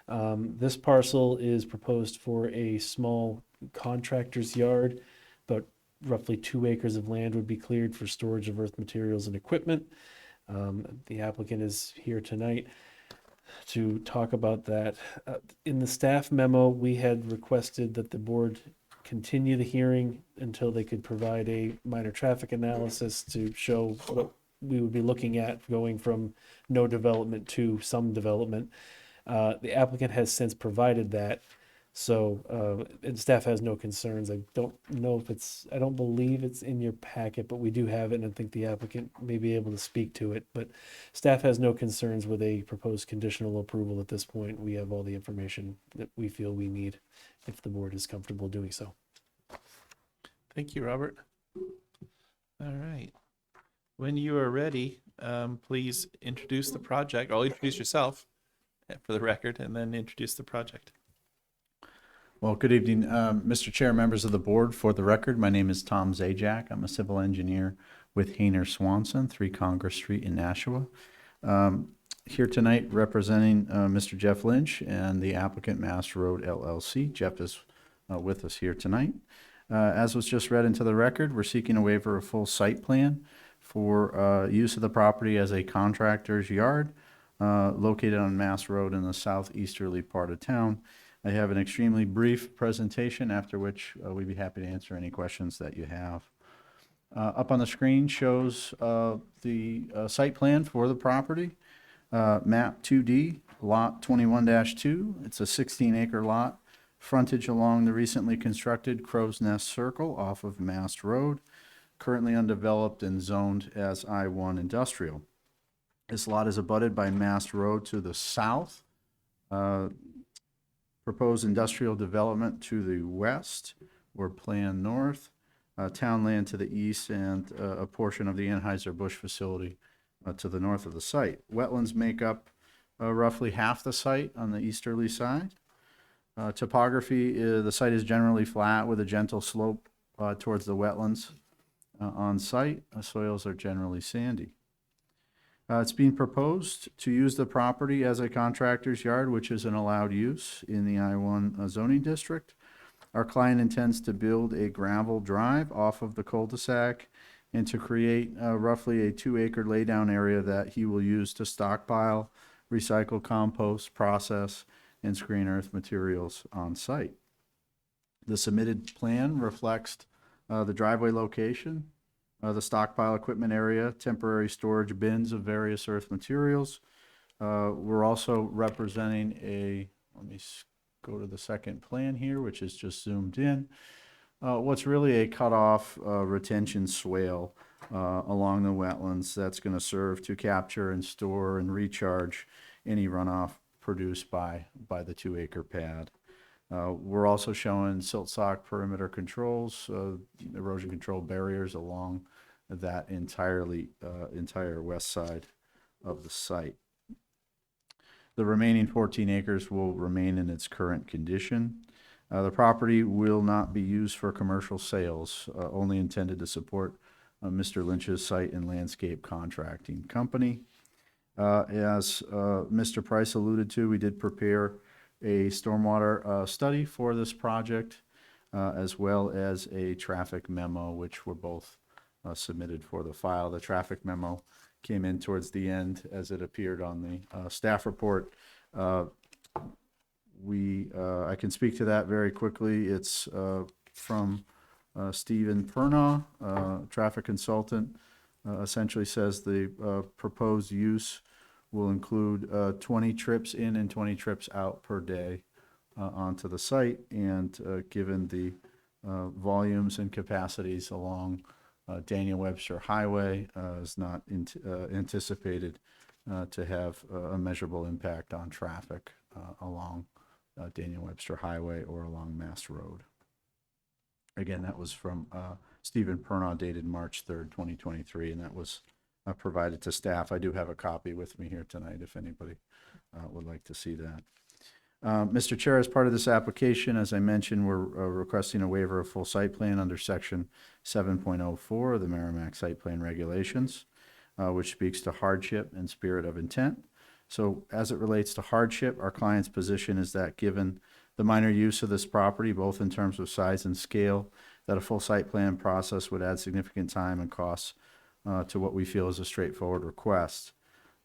This parcel is proposed for a small contractor's yard, but roughly 2 acres of land would be cleared for storage of earth materials and equipment. The applicant is here tonight to talk about that. In the staff memo, we had requested that the board continue the hearing until they could provide a minor traffic analysis to show what we would be looking at going from no development to some development. The applicant has since provided that. So, and staff has no concerns. I don't know if I don't believe it's in your packet, but we do have it, and I think the applicant may be able to speak to it. But staff has no concerns with a proposed conditional approval at this point. We have all the information that we feel we need if the board is comfortable doing so. Thank you, Robert. All right. When you are ready, please introduce the project. I'll introduce yourself for the record, and then introduce the project. Well, good evening, Mr. Chair, members of the board. For the record, my name is Tom Zajac. I'm a civil engineer with Hayner Swanson, 3 Congress Street in Nashua. Here tonight representing Mr. Jeff Lynch and the applicant Mast Road LLC. Jeff is with us here tonight. As was just read into the record, we're seeking a waiver of full site plan for use of the property as a contractor's yard located on Mast Road in the southeasterly part of town. I have an extremely brief presentation, after which we'd be happy to answer any questions that you have. Up on the screen shows the site plan for the property. Map 2D, lot 21-2. It's a 16-acre lot, frontage along the recently constructed Crow's Nest Circle off of Mast Road, currently undeveloped and zoned as I-1 industrial. This lot is abutted by Mast Road to the south. Proposed industrial development to the west or planned north, town land to the east, and a portion of the Anheuser-Busch facility to the north of the site. Wetlands make up roughly half the site on the easterly side. Topography, the site is generally flat with a gentle slope towards the wetlands on site. Soils are generally sandy. It's being proposed to use the property as a contractor's yard, which is an allowed use in the I-1 zoning district. Our client intends to build a gravel drive off of the cul-de-sac and to create roughly a 2-acre laydown area that he will use to stockpile, recycle, compost, process, and screen earth materials on site. The submitted plan reflects the driveway location, the stockpile equipment area, temporary storage bins of various earth materials, We're also representing go to the second plan here, which is just zoomed in. What's really a cutoff retention swale along the wetlands that's going to serve to capture and store and recharge any runoff produced by the 2-acre pad. We're also showing silt sock perimeter controls, erosion control barriers along that entire west side of the site. The remaining 14 acres will remain in its current condition. The property will not be used for commercial sales, only intended to support Mr. Lynch's site and landscape contracting company. As Mr. Price alluded to, we did prepare a stormwater study for this project, as well as a traffic memo, which were both submitted for the file. The traffic memo came in towards the end as it appeared on the staff report. I can speak to that very quickly. It's from Stephen Pernaugh, traffic consultant. Essentially says the proposed use will include 20 trips in and 20 trips out per day onto the site, and given the volumes and capacities along Daniel Webster Highway, is not anticipated to have a measurable impact on traffic along Daniel Webster Highway or along Mass Road. Again, that was from Stephen Pernaugh, dated March 3rd, 2023, and that was provided to staff. I do have a copy with me here tonight if anybody would like to see that. Mr. Chair, as part of this application, as I mentioned, we're requesting a waiver of full site plan under section 7.04 of the Merrimack Site Plan Regulations, which speaks to hardship and spirit of intent. So as it relates to hardship, our client's position is that given the minor use of this property, both in terms of size and scale, that a full site plan process would add significant time and costs to what we feel is a straightforward request.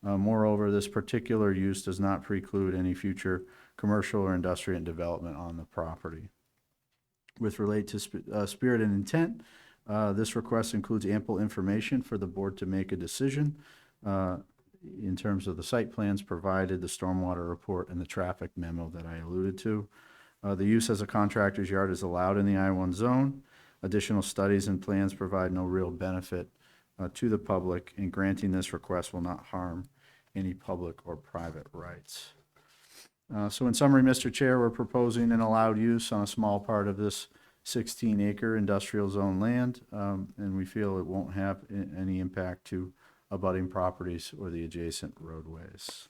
Moreover, this particular use does not preclude any future commercial or industrial development on the property. With relate to spirit and intent, this request includes ample information for the board to make a decision in terms of the site plans provided, the stormwater report, and the traffic memo that I alluded to. The use as a contractor's yard is allowed in the I-1 zone. Additional studies and plans provide no real benefit to the public, and granting this request will not harm any public or private rights. So in summary, Mr. Chair, we're proposing an allowed use on a small part of this 16-acre industrial zone land, and we feel it won't have any impact to abutting properties or the adjacent roadways.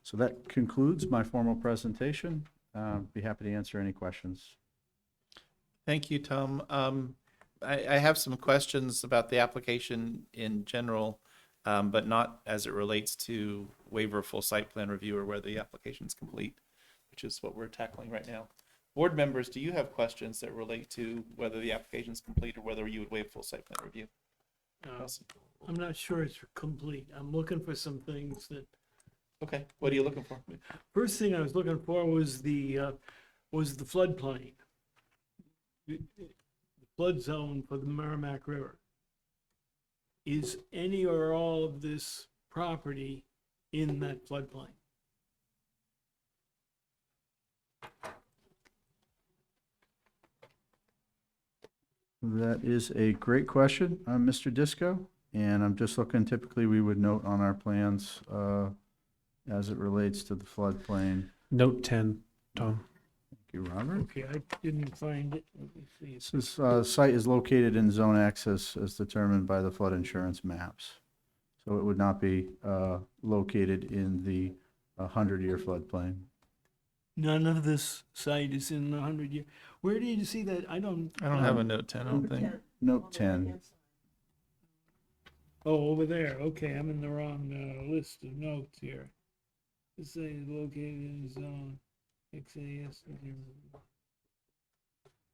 So that concludes my formal presentation. Be happy to answer any questions. Thank you, Tom. I have some questions about the application in general, but not as it relates to waiver of full site plan review or whether the application is complete, which is what we're tackling right now. Board members, do you have questions that relate to whether the application is complete or whether you would waive full site plan review? Nelson? I'm not sure it's complete. I'm looking for some things that, Okay, what are you looking for? first thing I was looking for was the floodplain. The flood zone for the Merrimack River. Is any or all of this property in that floodplain? That is a great question, Mr. Disco, and I'm just looking, typically we would note on our plans as it relates to the floodplain. Note 10, Tom. Thank you, Robert. Okay, I didn't find it. Let me see. This site is located in Zone X as determined by the flood insurance maps. So it would not be located in the 100-year floodplain. None of this site is in the 100-year. Where did you see that? I don't have a note 10, I don't think. Note 10. Oh, over there. Okay, I'm in the wrong list of notes here. This site is located in zone XAS.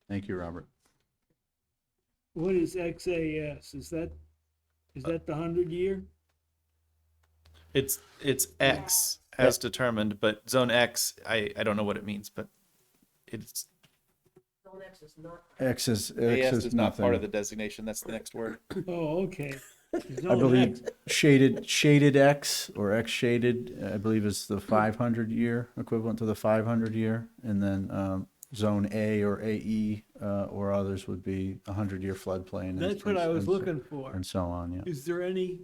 Thank you, Robert. What is XAS? Is that the 100-year? It's X as determined, but zone X, I don't know what it means, but it's Zone X is not. X AS is is not part of the nothing. designation. That's the next word. Oh, okay. I Zone believe X. shaded X or X shaded, I believe is the 500 year, equivalent to the 500 year. And then zone A or AE or others would be 100-year floodplain. and- That's what I was and so- looking for. And so on, yeah. Is there any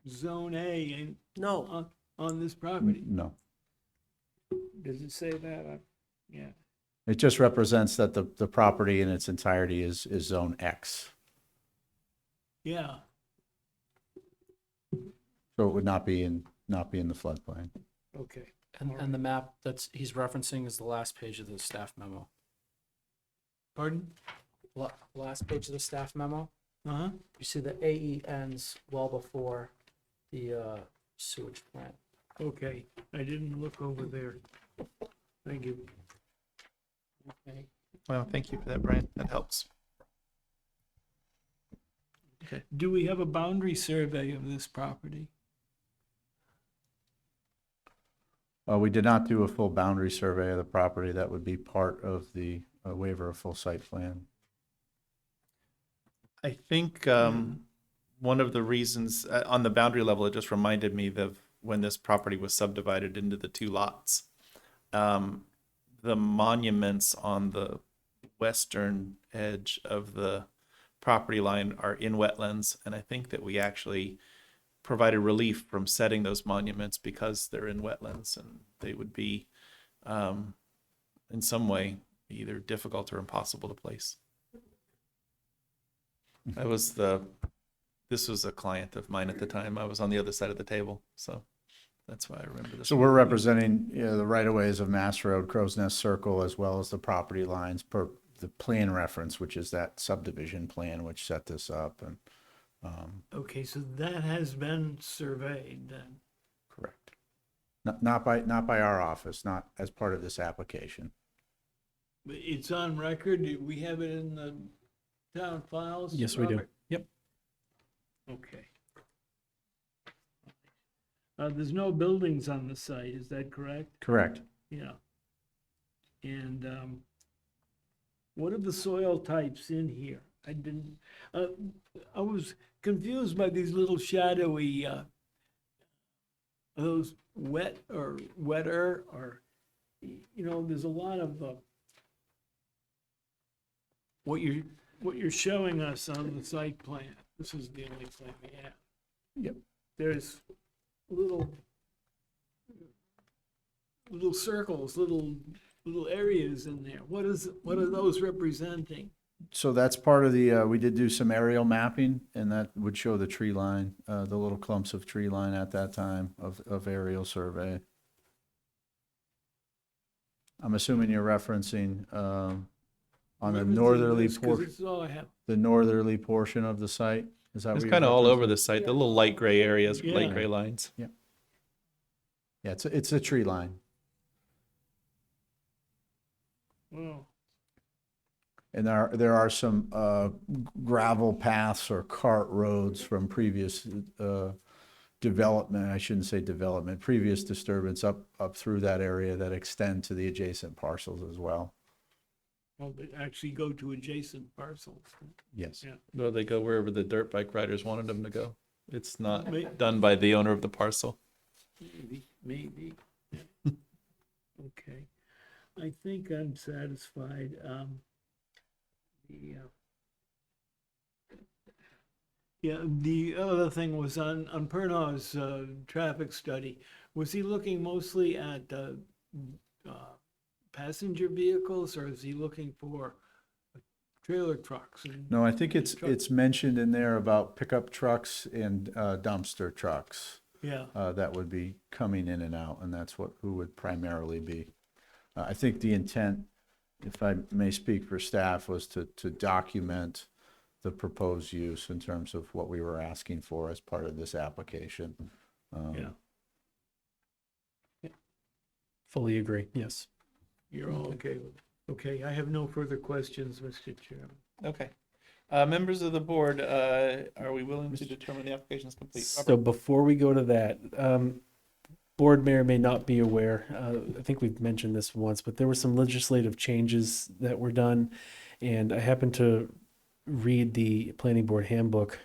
Zone A No, on this property? No. Does it say that? Yeah. It just represents that the property in its entirety is zone X. Yeah. So it would not be in the floodplain. Okay. And the map that's he's referencing is the last page of the staff memo. Pardon? Last page of the staff memo. Uh-huh. You see the AE ends well before the sewage plant. Okay. I didn't look over there. Thank you. Okay. Well, thank you for that, Brian. That helps. Do we have a boundary survey of this property? We did not do a full boundary survey of the property. That would be part of the waiver of full site plan. I think one of the reasons on the boundary level, it just reminded me of when this property was subdivided into the two lots. The monuments on the western edge of the property line are in wetlands, and I think that we actually provided relief from setting those monuments because they're in wetlands, and they would be in some way either difficult or impossible to place. This was a client of mine at the time. I was on the other side of the table, so that's why I remember this. So we're representing the right-of-ways of Mass Road, Crow's Nest Circle, as well as the property lines per the plan reference, which is that subdivision plan which set this up. And Okay, so that has been surveyed then. correct. Not by our office, not as part of this application. But it's on record. Do we have it in the town files? Yes, we do. Robert? Yep. Okay. There's no buildings on the site, is that correct? Correct. Yeah. And what are the soil types in here? I didn't, I was confused by these little shadowy, are those wet or wetter or, there's a lot of what you're showing us on the site plan. This is the only plan we have. Yep. There's little circles, little areas in there. What are those representing? So that's part of the, we did do some aerial mapping, and that would show the tree line, the little clumps of tree line at that time of aerial survey. I'm assuming you're referencing on the northerly portion, This is all I have. the northerly portion of the site. Is that what It's you're kind of all referencing? over the site, the little light gray areas, Yeah. light gray lines. Yeah, it's a tree line. Wow. And there are some gravel paths or cart roads from previous development, I shouldn't say development, previous disturbance up through that area that extend to the adjacent parcels as well. Well, they actually go to adjacent parcels. Yes. Yeah. Well, they go wherever the dirt bike riders wanted them to go. It's not May- done by the owner of the parcel. Maybe. Okay. I think I'm satisfied. The other thing was on Pernod's traffic study. Was he looking mostly at passenger vehicles, or is he looking for trailer trucks? No, I think it's mentioned in there about pickup trucks and dumpster trucks Yeah. that would be coming in and out, and that's who would primarily be. I think the intent, if I may speak for staff, was to document the proposed use in terms of what we were asking for as part of this application. Yeah. Fully agree, yes. You're all okay with it? Okay, I have no further questions, Mr. Chairman. Okay. Members of the board, are we willing to determine the application is complete? So before we go to that, board may or may not be aware, I think we've mentioned this once, but there were some legislative changes that were done. And I happened to read the planning board handbook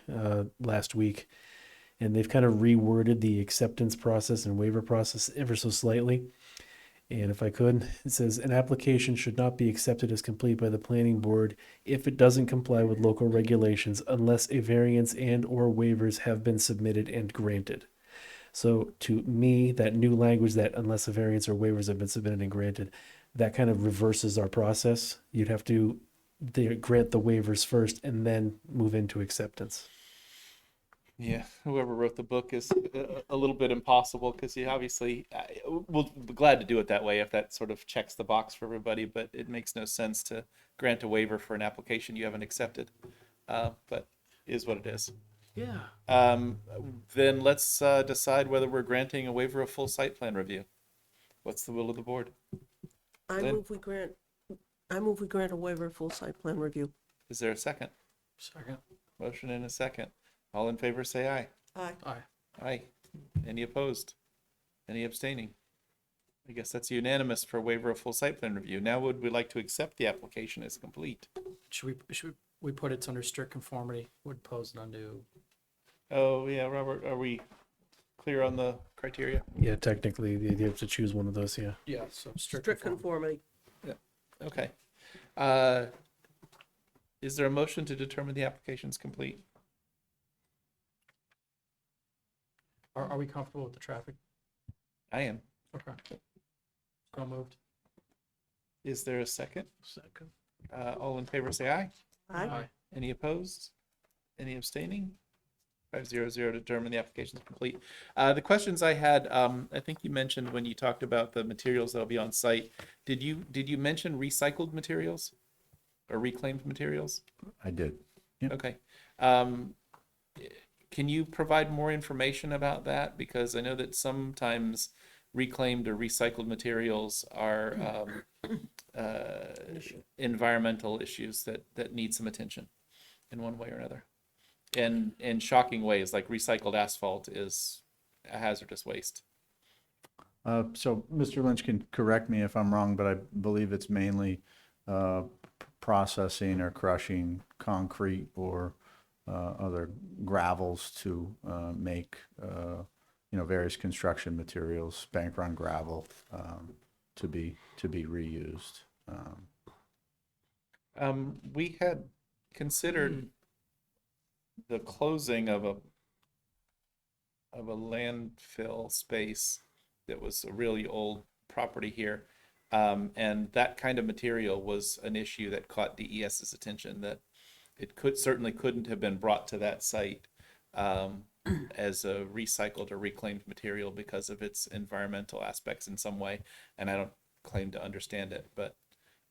last week, and they've kind of reworded the acceptance process and waiver process ever so slightly. And if I could, it says an application should not be accepted as complete by the planning board if it doesn't comply with local regulations unless a variance and or waivers have been submitted and granted. So to me, that new language that unless a variance or waivers have been submitted and granted, that kind of reverses our process. You'd have to grant the waivers first and then move into acceptance. Yeah, whoever wrote the book is a little bit impossible because you obviously we'll be glad to do it that way if that sort of checks the box for everybody. But it makes no sense to grant a waiver for an application you haven't accepted. But is what it is. Yeah. Then let's decide whether we're granting a waiver of full site plan review. What's the will of the board? I Lynn? move we grant a waiver of full site plan review. Is there a second? Second. Motion and a second. All in favor, say aye. Aye. Aye. Aye. Any opposed? Any abstaining? I guess that's unanimous for waiver of full site plan review. Now would we like to accept the application as complete? Should we put it under strict conformity, would pose an undue. Oh, yeah, Robert, are we clear on the criteria? Yeah, technically, you have to choose one of those, yeah. Yeah, so strict Strict conformity. conformity. Okay. Is there a motion to determine the application's complete? Are we comfortable with the traffic? I am. Okay. So moved. Is there a second? Second. All in favor, say aye. Aye. Any opposed? Any abstaining? 500 to determine the application is complete. The questions I had, I think you mentioned when you talked about the materials that'll be on site. Did you mention recycled materials or reclaimed materials? I did. Yep. Okay. Can you provide more information about that? Because I know that sometimes reclaimed or recycled materials are environmental issues that need some attention in one way or another. And in shocking ways, like recycled asphalt is a hazardous waste. So Mr. Lynch can correct me if I'm wrong, but I believe it's mainly processing or crushing concrete or other gravels to make various construction materials, bank run gravel, to be reused. We had considered the closing of a landfill space that was a really old property here. And that kind of material was an issue that caught DES's attention, that it certainly couldn't have been brought to that site as a recycled or reclaimed material because of its environmental aspects in some way. And I don't claim to understand it, but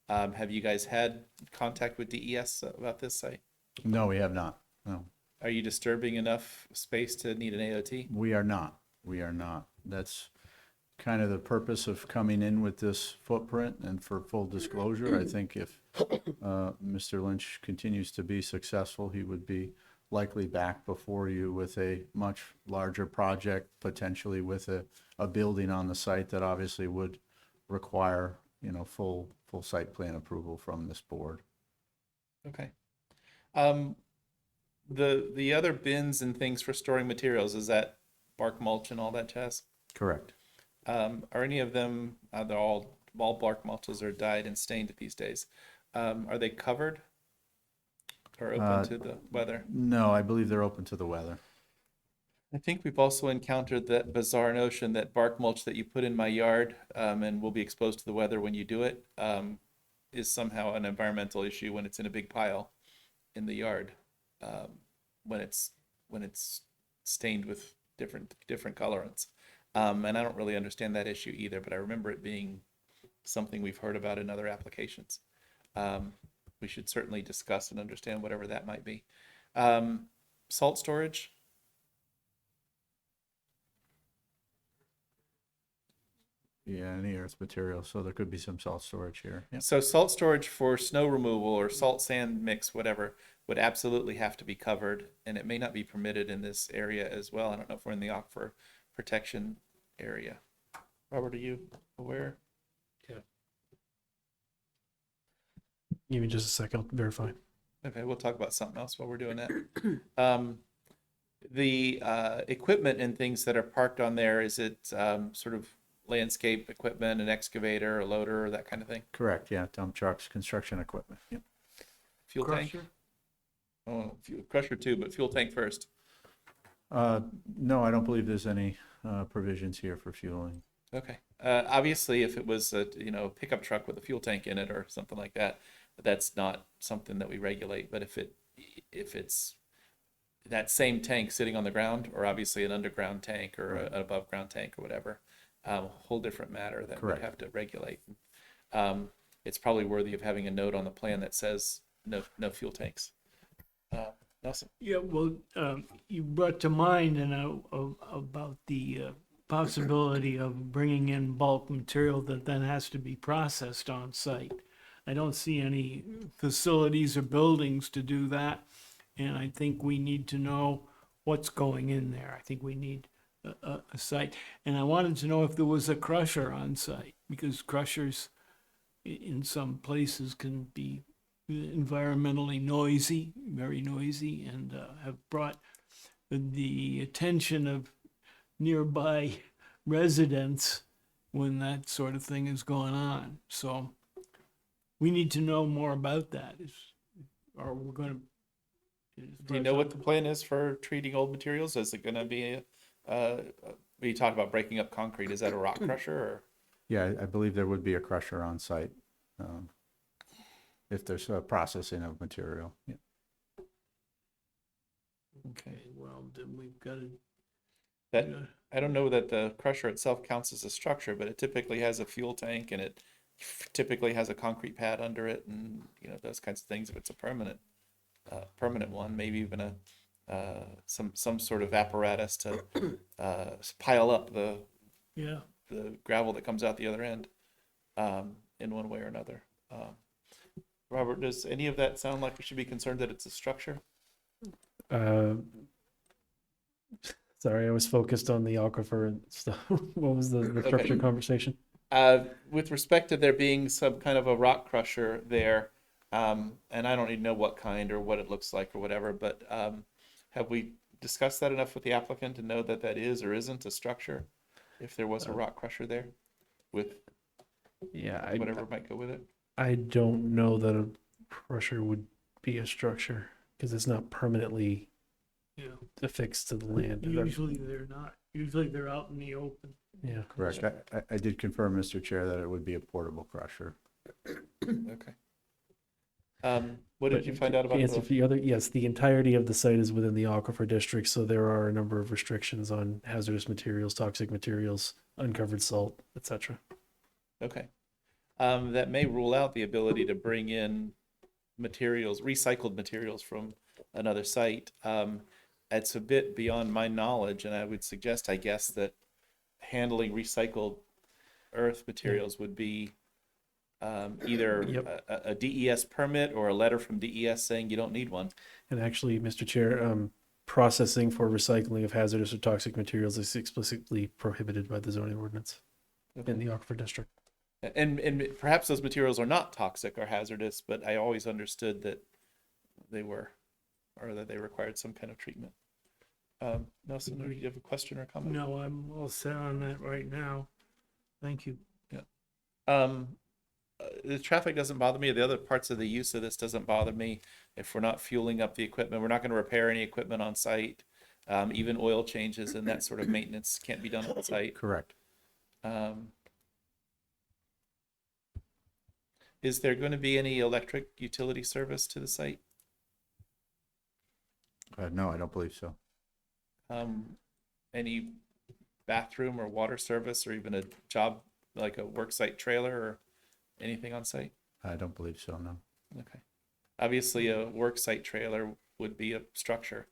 have you guys had contact with DES about this site? No, we have not. No, Are you disturbing enough space to need an AOT? we are not. We are not. That's kind of the purpose of coming in with this footprint. And for full disclosure, I think if Mr. Lynch continues to be successful, he would be likely back before you with a much larger project, potentially with a building on the site that obviously would require, full site plan approval from this board. Okay. The other bins and things for storing materials, is that bark mulch and all that jazz? Correct. Are any of them, they're all bark mulches are dyed and stained these days. Are they covered or open to the weather? No, I believe they're open to the weather. I think we've also encountered that bizarre notion that bark mulch that you put in my yard and will be exposed to the weather when you do it is somehow an environmental issue when it's in a big pile in the yard, when it's stained with different colorants. And I don't really understand that issue either, but I remember it being something we've heard about in other applications. We should certainly discuss and understand whatever that might be. Salt storage. Yeah, any earth material, so there could be some salt storage here. Yeah. So salt storage for snow removal or salt sand mix, whatever, would absolutely have to be covered, and it may not be permitted in this area as well. I don't know if we're in the aquifer protection area. Robert, are you aware? Give me just a second, I'll verify. Okay, we'll talk about something else while we're doing that. The equipment and things that are parked on there, is it sort of landscape equipment, an excavator, a loader, that kind of thing? Correct, yeah, dump trucks, construction equipment. Yep. Fuel tank? Oh, crusher too, but fuel tank first. No, I don't believe there's any provisions here for fueling. Okay. Obviously, if it was a pickup truck with a fuel tank in it or something like that, that's not something that we regulate. But if it's that same tank sitting on the ground, or obviously an underground tank or an above ground tank or whatever, whole different matter that Correct. we'd have to regulate. It's probably worthy of having a note on the plan that says no fuel tanks. Nelson. Yeah, well, you brought to mind about the possibility of bringing in bulk material that then has to be processed on site. I don't see any facilities or buildings to do that, and I think we need to know what's going in there. I think we need a site, and I wanted to know if there was a crusher on site, because crushers in some places can be environmentally noisy, very noisy, and have brought the attention of nearby residents when that sort of thing is going on. So we need to know more about that. Or we're going to. Do you know what the plan is for treating old materials? Is it going to be you talk about breaking up concrete? Is that a rock crusher or? Yeah, I believe there would be a crusher on site if there's a processing of material. Yeah. Okay, well, then we've got to. That I don't know that the crusher itself counts as a structure, but it typically has a fuel tank and it typically has a concrete pad under it, and those kinds of things. If it's a permanent one, maybe even some sort of apparatus to pile up the gravel that comes out the other end in one way or another. Robert, does any of that sound like we should be concerned that it's a structure? Sorry, I was focused on the aquifer and stuff. What was the structure conversation? With respect to there being some kind of a rock crusher there, and I don't even know what kind or what it looks like or whatever, but have we discussed that enough with the applicant to know that that is or isn't a structure? If there was a rock crusher there with whatever might go with it? I don't know that a crusher would be a structure because it's not permanently affixed to the land. Usually they're not. Usually they're out in the open. Yeah. Correct. I did confirm, Mr. Chair, that it would be a portable crusher. Okay. What did you find out about Answer for the other? Yes, the entirety of the site is within the aquifer district, so there are a number of restrictions on hazardous materials, toxic materials, uncovered salt, etc. Okay. That may rule out the ability to bring in recycled materials from another site. It's a bit beyond my knowledge, and I would suggest, I guess, that handling recycled earth materials would be either a DES permit or a letter from DES saying you don't need one. And actually, Mr. Chair, processing for recycling of hazardous or toxic materials is explicitly prohibited by the zoning ordinance in the aquifer district. And perhaps those materials are not toxic or hazardous, but I always understood that they were, or that they required some kind of treatment. Nelson, do you have a question or comment? No, I'm all set on that right now. Thank you. The traffic doesn't bother me. The other parts of the use of this doesn't bother me. If we're not fueling up the equipment, we're not going to repair any equipment on site. Even oil changes and that sort of maintenance can't be done on site. Correct. Is there going to be any electric utility service to the site? No, I don't believe so. Any bathroom or water service, or even a job, like a work site trailer or anything on site? I don't believe so, no. Okay. Obviously, a work site trailer would be a structure.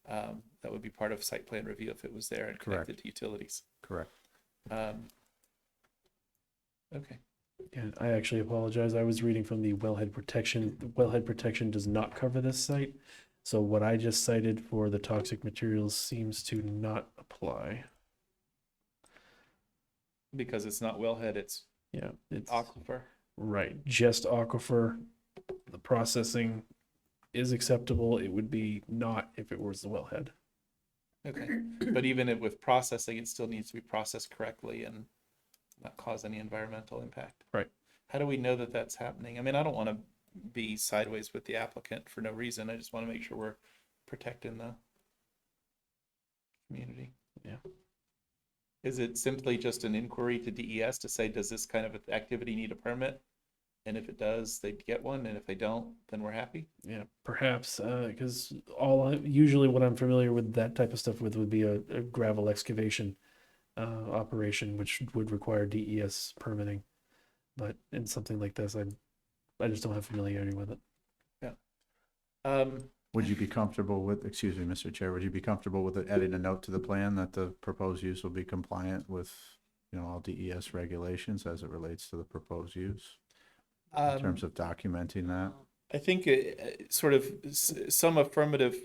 That would be part of site plan review if it was there and connected Correct. to utilities. Correct. Okay. Yeah, I actually apologize. I was reading from the wellhead protection. The wellhead protection does not cover this site. So what I just cited for the toxic materials seems to not apply. Because it's not wellhead, it's Yeah, it's aquifer. right. Just aquifer. The processing is acceptable. It would be not if it was the wellhead. Okay, but even with processing, it still needs to be processed correctly and not cause any environmental impact. Right. How do we know that that's happening? I mean, I don't want to be sideways with the applicant for no reason. I just want to make sure we're protecting the community. Yeah. Is it simply just an inquiry to DES to say, does this kind of activity need a permit? And if it does, they'd get one, and if they don't, then we're happy? Yeah, perhaps, because usually what I'm familiar with that type of stuff with would be a gravel excavation operation, which would require DES permitting. But in something like this, I just don't have familiarity with it. Would you be comfortable with, excuse me, Mr. Chair, would you be comfortable with adding a note to the plan that the proposed use will be compliant with, all DES regulations as it relates to the proposed use? In terms of documenting that? I think sort of some affirmative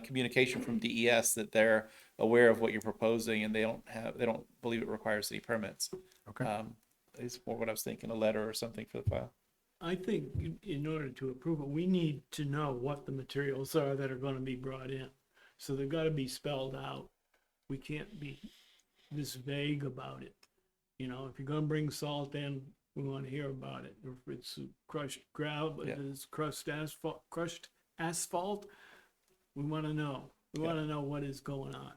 communication from DES that they're aware of what you're proposing and they don't believe it requires any permits. Okay. Is more what I was thinking, a letter or something for the file. I think in order to approve it, we need to know what the materials are that are gonna be brought in. So they've gotta be spelled out. We can't be this vague about it. You know, if you're gonna bring salt in, we wanna hear about it. If it's crushed gravel, Yeah. if it's crushed asphalt, we wanna know. We wanna know what is going on.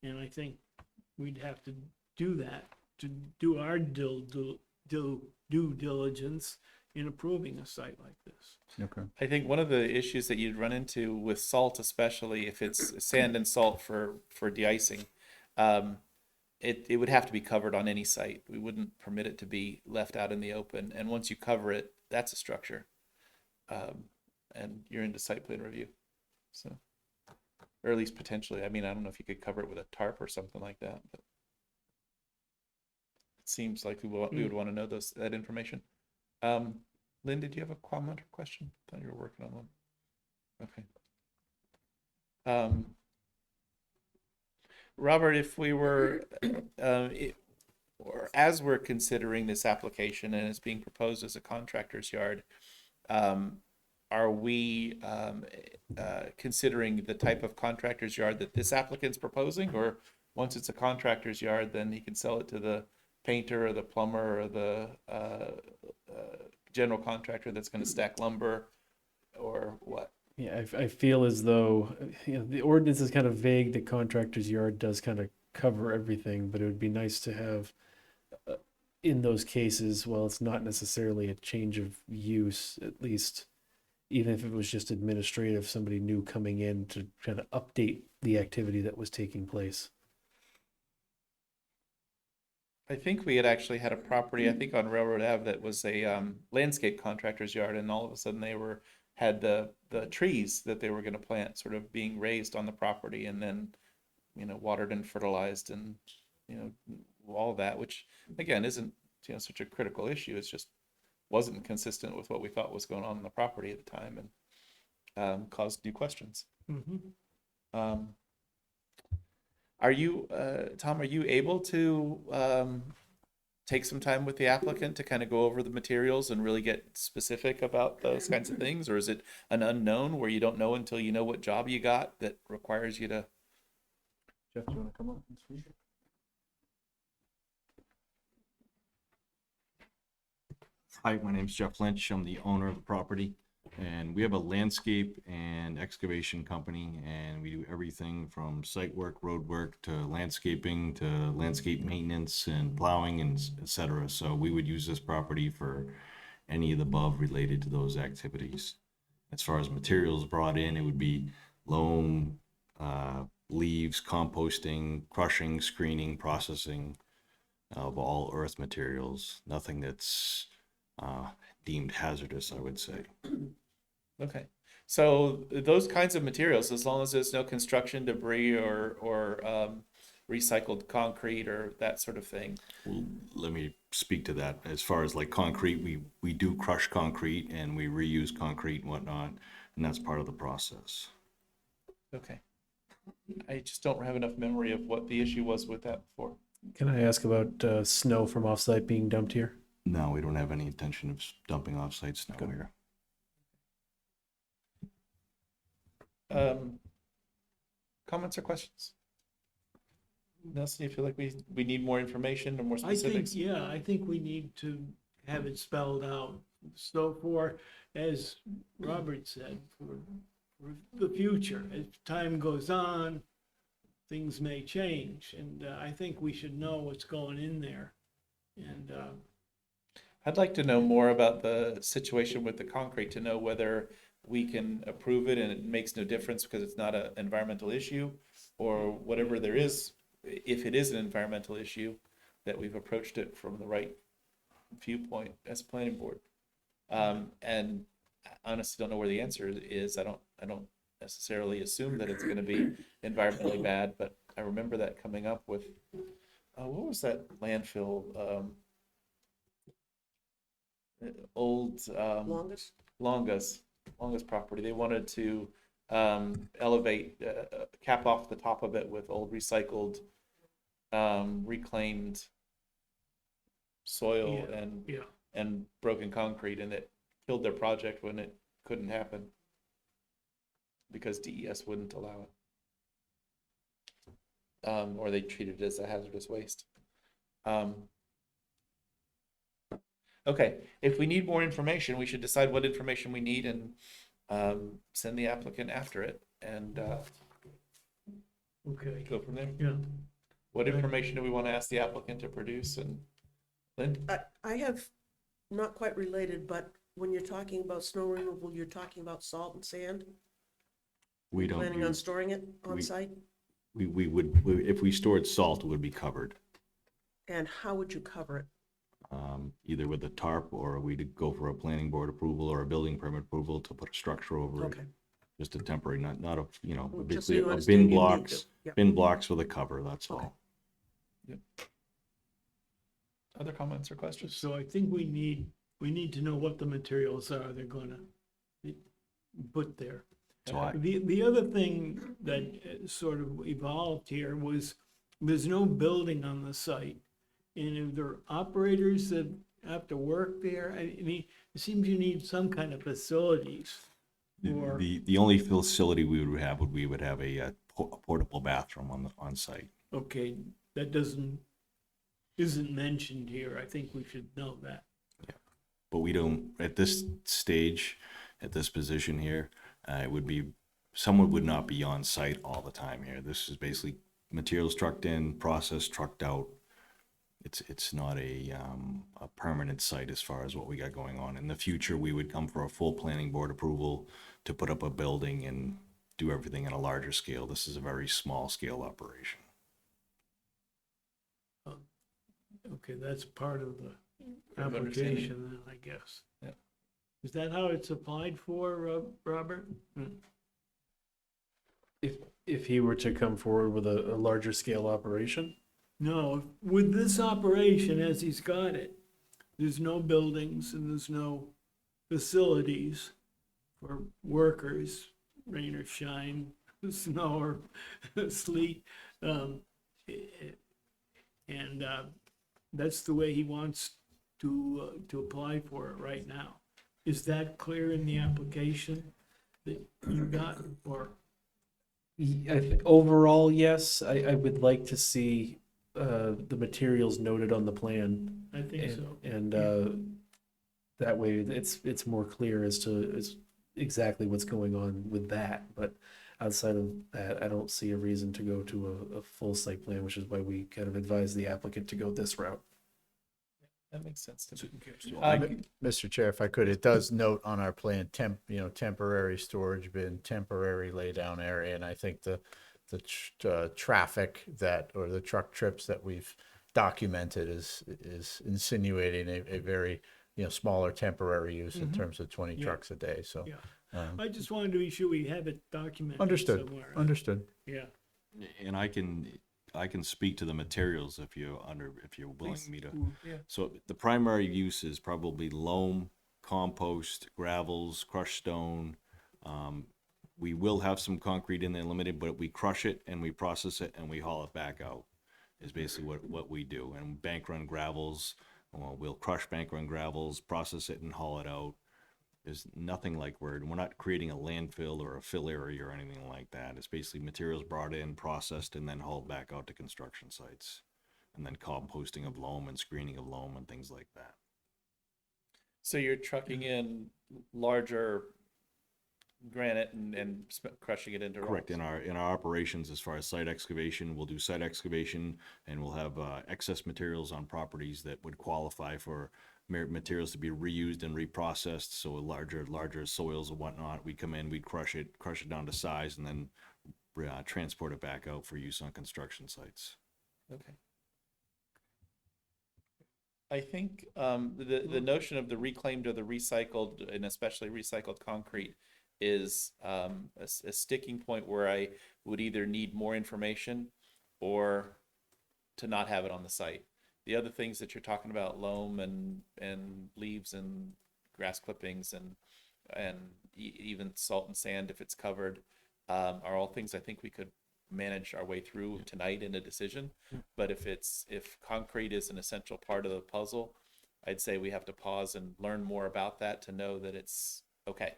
And I think we'd have to do that, to do our due diligence in approving a site like this. Okay. I think one of the issues that you'd run into with salt, especially if it's sand and salt for de-icing, it would have to be covered on any site. We wouldn't permit it to be left out in the open. And once you cover it, that's a structure. And you're into site plan review. So, or at least potentially. I mean, I don't know if you could cover it with a tarp or something like that, but it seems like we would want to know that information. Lynn, did you have a comment or question? I thought you were working on one. Okay. Robert, if we were, or as we're considering this application and it's being proposed as a contractor's yard, are we considering the type of contractor's yard that this applicant's proposing? Or once it's a contractor's yard, then he can sell it to the painter or the plumber or the general contractor that's going to stack lumber, or what? Yeah, I feel as though the ordinance is kind of vague. The contractor's yard does kind of cover everything, but it would be nice to have in those cases, well, it's not necessarily a change of use, at least, even if it was just administrative, somebody new coming in to kind of update the activity that was taking place. I think we had actually had a property, I think on Railroad Ave, that was a landscape contractor's yard, and all of a sudden they had the trees that they were going to plant sort of being raised on the property, and then watered and fertilized, and all that, which again isn't such a critical issue. It's just wasn't consistent with what we thought was going on the property at the time, and caused new questions. Mm-hmm. Are you, Tom, are you able to take some time with the applicant to kind of go over the materials and really get specific about those kinds of things? Or is it an unknown where you don't know until you know what job you got that requires you to? Jeff, do you want to come up and speak? Hi, my name's Jeff Lynch. I'm the owner of the property, and we have a landscape and excavation company, and we do everything from site work, road work, to landscaping, to landscape maintenance and plowing, and et cetera. So we would use this property for any of the above related to those activities. As far as materials brought in, it would be loam, leaves, composting, crushing, screening, processing of all earth materials. Nothing that's deemed hazardous, I would say. Okay. So those kinds of materials, as long as there's no construction debris or recycled concrete or that sort of thing. Well, let me speak to that. As far as like concrete, we do crush concrete and we reuse concrete and whatnot, and that's part of the process. Okay. I just don't have enough memory of what the issue was with that before. Can I ask about snow from offsite being dumped here? No, we don't have any intention of dumping off-site snow here. Comments or questions? Nelson, you feel like we need more information or more I think, specifics? yeah, I think we need to have it spelled out. So for, as Robert said, for the future, as time goes on, things may change, and I think we should know what's going in there. And I'd like to know more about the situation with the concrete to know whether we can approve it and it makes no difference because it's not an environmental issue, or whatever there is, if it is an environmental issue, that we've approached it from the right viewpoint as a planning board. And I honestly don't know where the answer is. I don't necessarily assume that it's going to be environmentally bad, but I remember that coming up with, what was that landfill? Old Longest? Longa's property. They wanted to elevate, cap off the top of it with old recycled, reclaimed soil yeah, and broken concrete, and it killed their project when it couldn't happen because DES wouldn't allow it, or they treated it as a hazardous waste. Okay, if we need more information, we should decide what information we need and send the applicant after it and okay, go from there. yeah. What information do we want to ask the applicant to produce? And Lynn? I have, not quite related, but when you're talking about snow removal, you're talking about salt and sand? We don't Planning on use, storing it on we- site? we would, if we stored salt, it would be covered. And how would you cover it? Either with a tarp, or we'd go for a planning board approval or a building permit approval to put a structure over it. Okay. Just a temporary, not a, Just basically so you a understand, bin you need blocks, to. Yeah. bin blocks with a cover, that's Okay. all. Other comments or questions? So I think we need to know what the materials are they're gonna put there. So I, The other thing that sort of evolved here was there's no building on the site. And if there are operators that have to work there, I mean, it seems you need some kind of facilities. Or, the only facility we would have a portable bathroom on site. okay, that isn't mentioned here. I think we should know that. But we don't, at this stage, at this position here, it would be, someone would not be on site all the time here. This is basically materials trucked in, processed, trucked out. It's not a permanent site as far as what we got going on. In the future, we would come for a full planning board approval to put up a building and do everything on a larger scale. This is a very small scale operation. Okay, that's part of the Of understanding. application then, I guess. Yeah. Is that how it's applied for, Robert? If he were to come forward with a larger scale operation, No, with this operation as he's got it, there's no buildings and there's no facilities for workers, rain or shine, snow or sleet. And that's the way he wants to apply for it right now. Is that clear in the application that you got, or? overall, yes, I would like to see the materials noted on the plan. I think And, so. and that way it's more clear as to exactly what's going on with that. But outside of that, I don't see a reason to go to a full site plan, which is why we kind of advise the applicant to go this route. That makes sense to me. Mr. Chair, if I could, it does note on our plan, temporary storage bin, temporary laydown area, and I think the traffic or the truck trips that we've documented is insinuating a very, smaller temporary use in terms of 20 Yeah. trucks a day, so. Yeah. I just wanted to be sure we have it documented Understood, somewhere. understood. Yeah. And I can speak to the materials if you're willing me to. Yeah. So the primary use is probably loam, compost, gravels, crushed stone. We will have some concrete in there limited, but we crush it and we process it and we haul it back out is basically what we do. And bank run gravels, we'll crush bank run gravels, process it and haul it out. There's nothing like we're not creating a landfill or a fill area or anything like that. It's basically materials brought in, processed, and then hauled back out to construction sites. And then composting of loam and screening of loam and things like that. So you're trucking in larger granite and crushing it into Correct. rocks? In our operations, as far as site excavation, we'll do site excavation, and we'll have excess materials on properties that would qualify for materials to be reused and reprocessed. So larger soils and whatnot, we come in, we'd crush it down to size, and then transport it back out for use on construction sites. Okay. I think the notion of the reclaimed or the recycled, and especially recycled concrete, is a sticking point where I would either need more information or to not have it on the site. The other things that you're talking about, loam and leaves and grass clippings and even salt and sand if it's covered, are all things I think we could manage our way through tonight in a decision. But if concrete is an essential part of the puzzle, I'd say we have to pause and learn more about that to know that it's okay.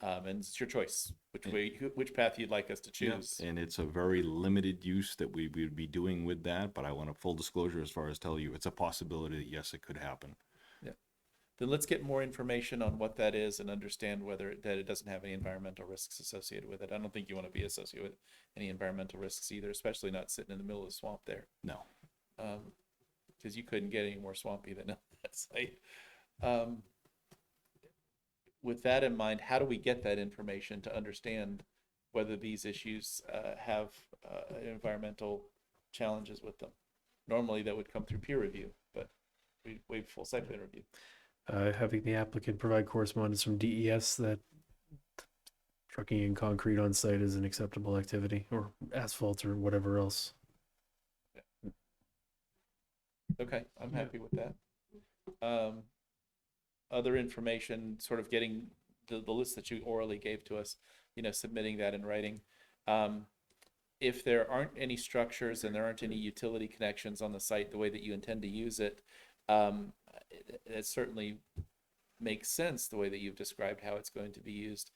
And it's your choice which path you'd like us to choose. And it's a very limited use that we would be doing with that, but I want a full disclosure as far as tell you it's a possibility that yes, it could happen. Then let's get more information on what that is and understand whether that it doesn't have any environmental risks associated with it. I don't think you want to be associated with any environmental risks either, especially not sitting in the middle of the swamp there. No. Because you couldn't get any more swampy than that site. With that in mind, how do we get that information to understand whether these issues have environmental challenges with them? Normally that would come through peer review, but we waive full site plan review. Having the applicant provide correspondence from DES that trucking in concrete on site is an acceptable activity, or asphalt or whatever else. Okay, I'm happy with that. Other information, sort of getting the list that you orally gave to us, submitting that in writing. If there aren't any structures and there aren't any utility connections on the site the way that you intend to use it, it certainly makes sense the way that you've described how it's going to be used.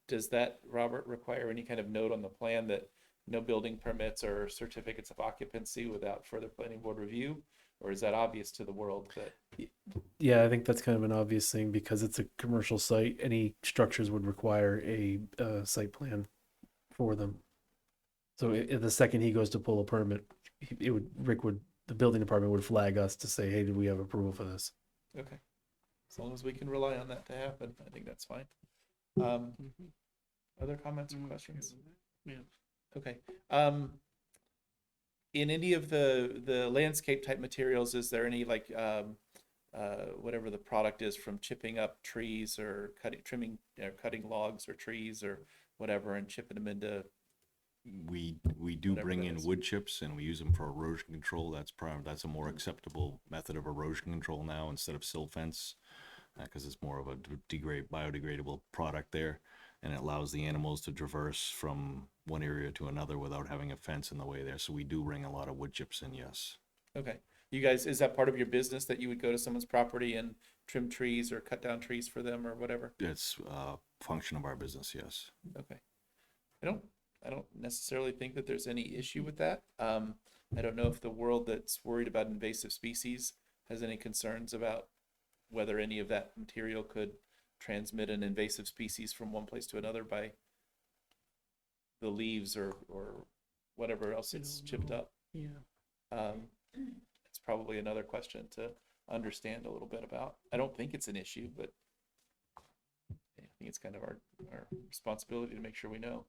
Does that, Robert, require any kind of note on the plan that no building permits or certificates of occupancy without further planning board review? Or is that obvious to the world that? Yeah, I think that's kind of an obvious thing because it's a commercial site. Any structures would require a site plan for them. So if the second he goes to pull a permit, the building department would flag us to say, hey, do we have approval for this? Okay. As long as we can rely on that to happen, I think that's fine. Other comments or questions? Yeah. Okay. In any of the landscape type materials, is there any whatever the product is from chipping up trees or cutting logs or trees or whatever and chipping them into? We do Whatever bring that in is. wood chips and we use them for erosion control. That's a more acceptable method of erosion control now instead of silt fence, because it's more of a biodegradable product there, and it allows the animals to traverse from one area to another without having a fence in the way there. So we do bring a lot of wood chips in, yes. Okay. You guys, is that part of your business that you would go to someone's property and trim trees or cut down trees for them or whatever? It's a function of our business, yes. Okay. I don't necessarily think that there's any issue with that. I don't know if the world that's worried about invasive species has any concerns about whether any of that material could transmit an invasive species from one place to another by the leaves or whatever else it's chipped up. Yeah. It's probably another question to understand a little bit about. I don't think it's an issue, but I think it's kind of our responsibility to make sure we know.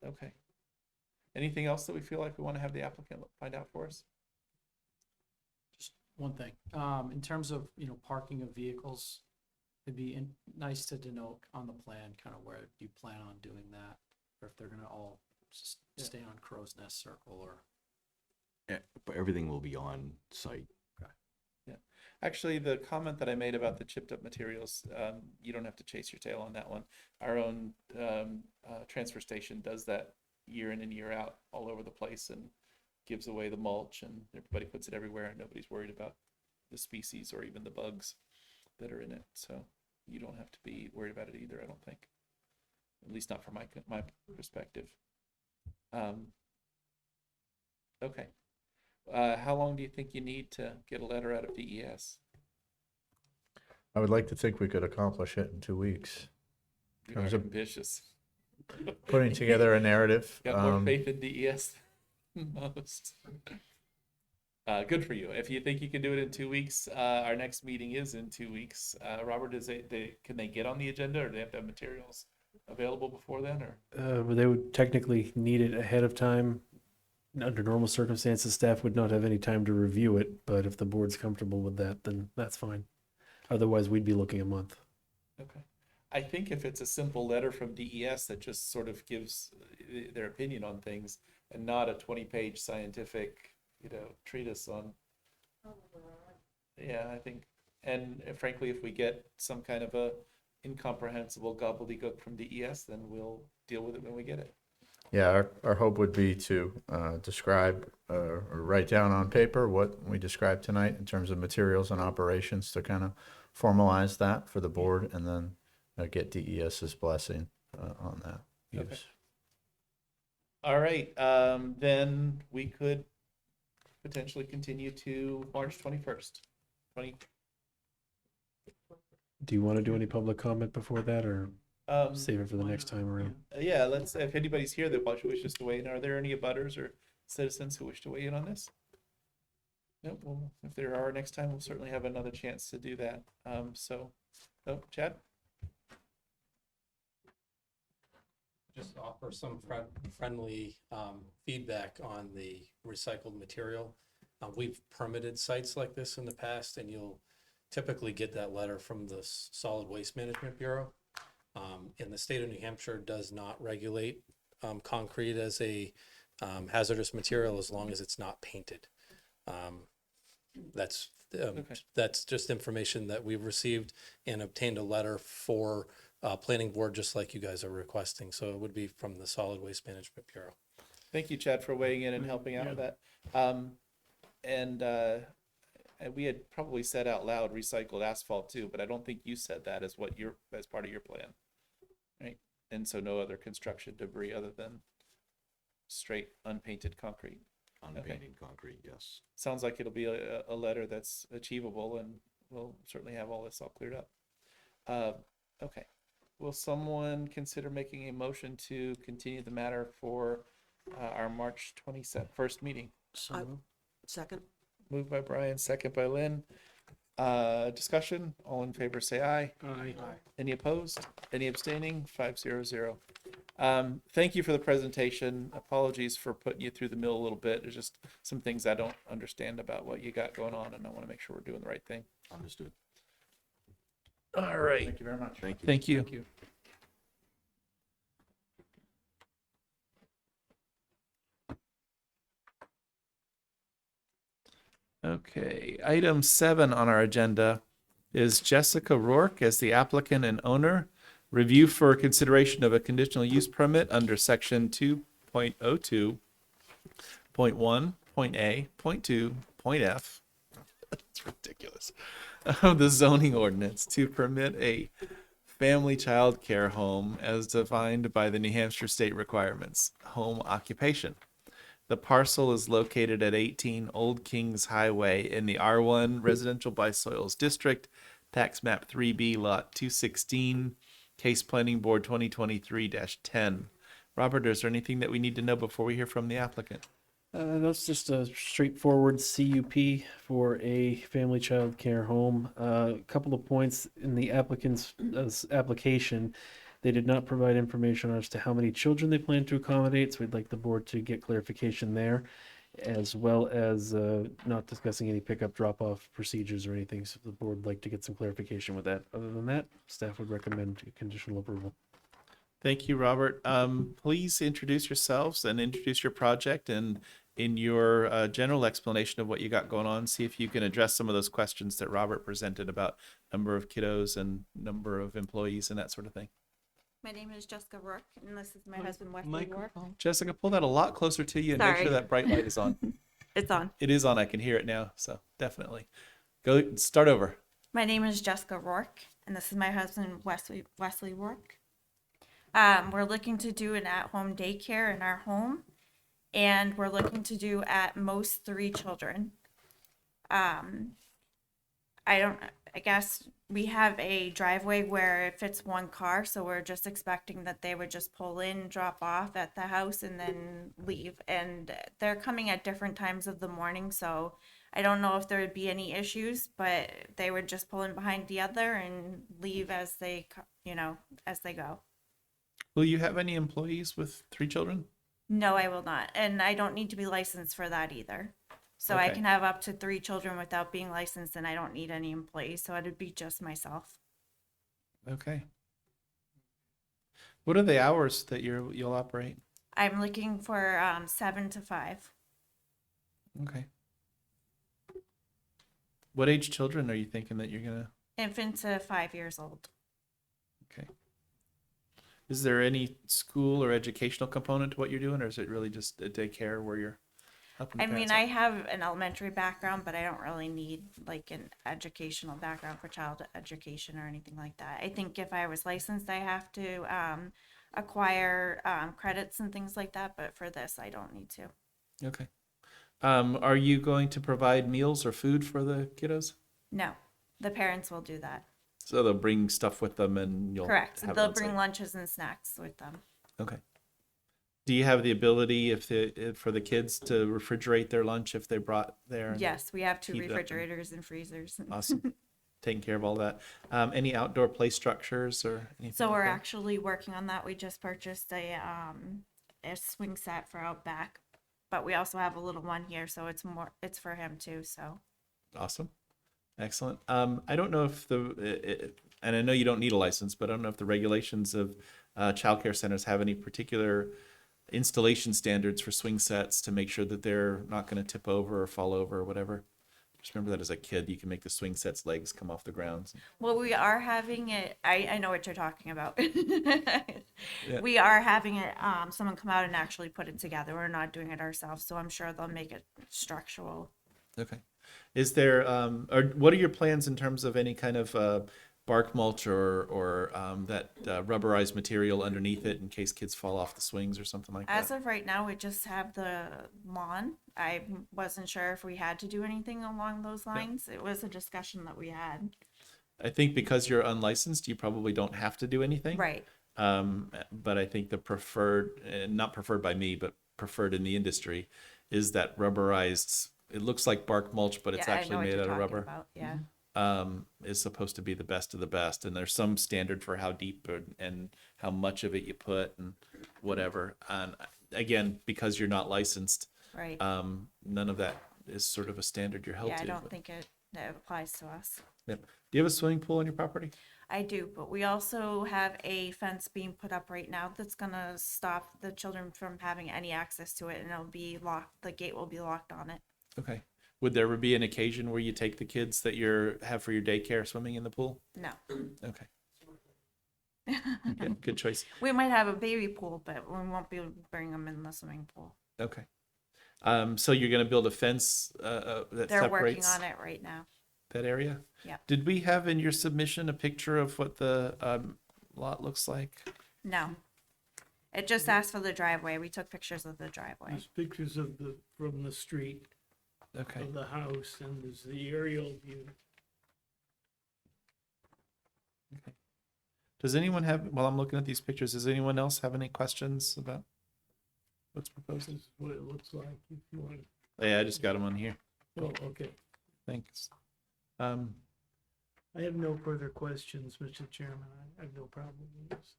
Okay. Anything else that we feel like we want to have the applicant find out for us? Just one thing, in terms of, parking of vehicles, it'd be nice to denote on the plan kind of where you plan on doing that, or if they're gonna all just stay on Crow's Nest Circle or. But everything will be on site. Actually, the comment that I made about the chipped up materials, you don't have to chase your tail on that one. Our own transfer station does that year in and year out all over the place and gives away the mulch, and everybody puts it everywhere and nobody's worried about the species or even the bugs. that are in it, so you don't have to be worried about it either, I don't think. At least not from my perspective. Okay. How long do you think you need to get a letter out of DES? I would like to think we could accomplish it in 2 weeks. You're Terms of- ambitious. Putting together a narrative. Got more faith in DES than most. Good for you. If you think you can do it in 2 weeks, our next meeting is in 2 weeks. Robert, can they get on the agenda, or do they have to have materials available before then, or? They would technically need it ahead of time. Under normal circumstances, staff would not have any time to review it, but if the board's comfortable with that, then that's fine. Otherwise, we'd be looking a month. Okay. I think if it's a simple letter from DES that just sort of gives their opinion on things and not a 20-page scientific, treatise on. Yeah, I think, and frankly, if we get some kind of a incomprehensible gobbledygook from DES, then we'll deal with it when we get it. Yeah, our hope would be to describe or write down on paper what we described tonight in terms of materials and operations to kind of formalize that for the board, and then get DES's blessing on that use. Okay. All right, then we could potentially continue to March 21st. Do you want to do any public comment before that, or save it for the next time around? Yeah, if anybody's here that wishes to weigh in, are there any abutters or citizens who wish to weigh in on this? No, well, if there are next time, we'll certainly have another chance to do that. Chad? Just offer some friendly feedback on the recycled material. We've permitted sites like this in the past, and you'll typically get that letter from the Solid Waste Management Bureau. And the state of New Hampshire does not regulate concrete as a hazardous material as long as it's not painted. That's just information that we've received and obtained a letter for planning board, just like you guys are requesting. So it would be from the Solid Waste Management Bureau. Thank you, Chad, for weighing in and helping out with that. And we had probably said out loud recycled asphalt too, but I don't think you said that as part of your plan, right? And so no other construction debris other than straight unpainted concrete. Unpainted concrete, yes. Sounds like it'll be a letter that's achievable, and we'll certainly have all this all cleared up. Okay. Will someone consider making a motion to continue the matter for our March 21st meeting? Second? Moved by Brian, second by Lynn. Discussion, all in favor say aye. Aye. Any opposed? Any abstaining? 500. Thank you for the presentation. Apologies for putting you through the mill a little bit. There's just some things I don't understand about what you got going on, and I want to make sure we're doing the right thing. Understood. All right. Thank you very much. Thank you. Thank you. Thank you. Okay, item 7 on our agenda is Jessica Rourke as the applicant and owner. Review for consideration of a conditional use permit under section 2.02.1.A.2.F. That's ridiculous. Of the zoning ordinance to permit a family child care home as defined by the New Hampshire state requirements, home occupation. The parcel is located at 18 Old Kings Highway in the R1 Residential Bisoils District, Tax Map 3B, Lot 216, Case Planning Board 2023-10. Robert, is there anything that we need to know before we hear from the applicant? That's just a straightforward CUP for a family child care home. A couple of points in the applicant's application. They did not provide information as to how many children they plan to accommodate, so we'd like the board to get clarification there, as well as not discussing any pickup drop-off procedures or anything, so the board would like to get some clarification with that. Other than that, staff would recommend conditional approval. Thank you, Robert. Please introduce yourselves and introduce your project, and in your general explanation of what you got going on, see if you can address some of those questions that Robert presented about number of kiddos and number of employees and that sort of thing. My name is Jessica Rourke, and this is my husband, Wesley Rourke. Jessica, pull that a lot closer to you and make sure Sorry. that bright light is on. It's on. It is on. I can hear it now. So definitely. Go start over. My name is Jessica Rourke, and this is my husband, Wesley Rourke. We're looking to do an at-home daycare in our home, and we're looking to do at most 3 children. I guess we have a driveway where it fits 1 car, so we're just expecting that they would just pull in, drop off at the house, and then leave. And they're coming at different times of the morning, so I don't know if there would be any issues, but they would just pull in behind the other and leave as they, as they go. Will you have any employees with 3 children? No, I will not. And I don't need to be licensed for that either. So I Okay. can have up to 3 children without being licensed, and I don't need any employees. So it would be just myself. Okay. What are the hours that you'll operate? I'm looking for 7 to 5. Okay. What age children are you thinking that you're gonna? Infant to 5 years old. Okay. Is there any school or educational component to what you're doing, or is it really just a daycare where you're helping? I mean, parents I out? have an elementary background, but I don't really need like an educational background for child education or anything like that. I think if I was licensed, I have to acquire credits and things like that. But for this, I don't need to. Okay. Are you going to provide meals or food for the kiddos? No, the parents will do that. So they'll bring stuff with them, and you'll Correct. have it They'll on bring site? lunches and snacks with them. Okay. Do you have the ability for the kids to refrigerate their lunch if they brought their? Yes, we have 2 heat it up and- refrigerators and freezers. Awesome. Taking care of all that. Any outdoor play structures or anything? So like we're that? actually working on that. We just purchased a swing set for out back, but we also have a little one here, so it's for him too. So Awesome. Excellent. I don't know if and I know you don't need a license, but I don't know if the regulations of childcare centers have any particular installation standards for swing sets to make sure that they're not going to tip over or fall over or whatever. Just remember that as a kid, you can make the swing set's legs come off the ground. well, we are having it. I know what you're talking about. Yeah. We are having it. Someone come out and actually put it together. We're not doing it ourselves, so I'm sure they'll make it structural. Okay. Is there, or what are your plans in terms of any kind of bark mulch or that rubberized material underneath it in case kids fall off the swings or something like As that? of right now, we just have the lawn. I wasn't sure if we had to do anything along those lines. It was a discussion that we had. I think because you're unlicensed, you probably don't have to do anything. Right. But I think the preferred, not preferred by me, but preferred in the industry, is that rubberized. It looks like bark mulch, but it's Yeah, I know actually what made you're out of talking rubber. about. Yeah. Is supposed to be the best of the best, and there's some standard for how deep and how much of it you put and whatever. And again, because you're not licensed, Right. none of that is sort of a standard you're held Yeah, to. I don't but- think it applies to us. Yep. Do you have a swimming pool on your property? I do, but we also have a fence being put up right now that's gonna stop the children from having any access to it, and it'll be locked. The gate will be locked on it. Okay. Would there ever be an occasion where you take the kids that have for your daycare swimming in the pool? No. Okay. Good choice. We might have a baby pool, but we won't be able to bring them in the swimming pool. Okay. So you're going to build a fence that They're working separates on it right now. that area? Yeah. Did we have in your submission a picture of what the lot looks like? No. It just asked for the driveway. We took pictures of the driveway. There's pictures of from the street Okay. of the house, and there's the aerial view. Does anyone have, while I'm looking at these pictures, does anyone else have any questions about what's proposed? This is what it looks like if you want. Yeah, I just got them on here. Oh, okay. Thanks. I have no further questions, Mr. Chairman. I have no problem with this.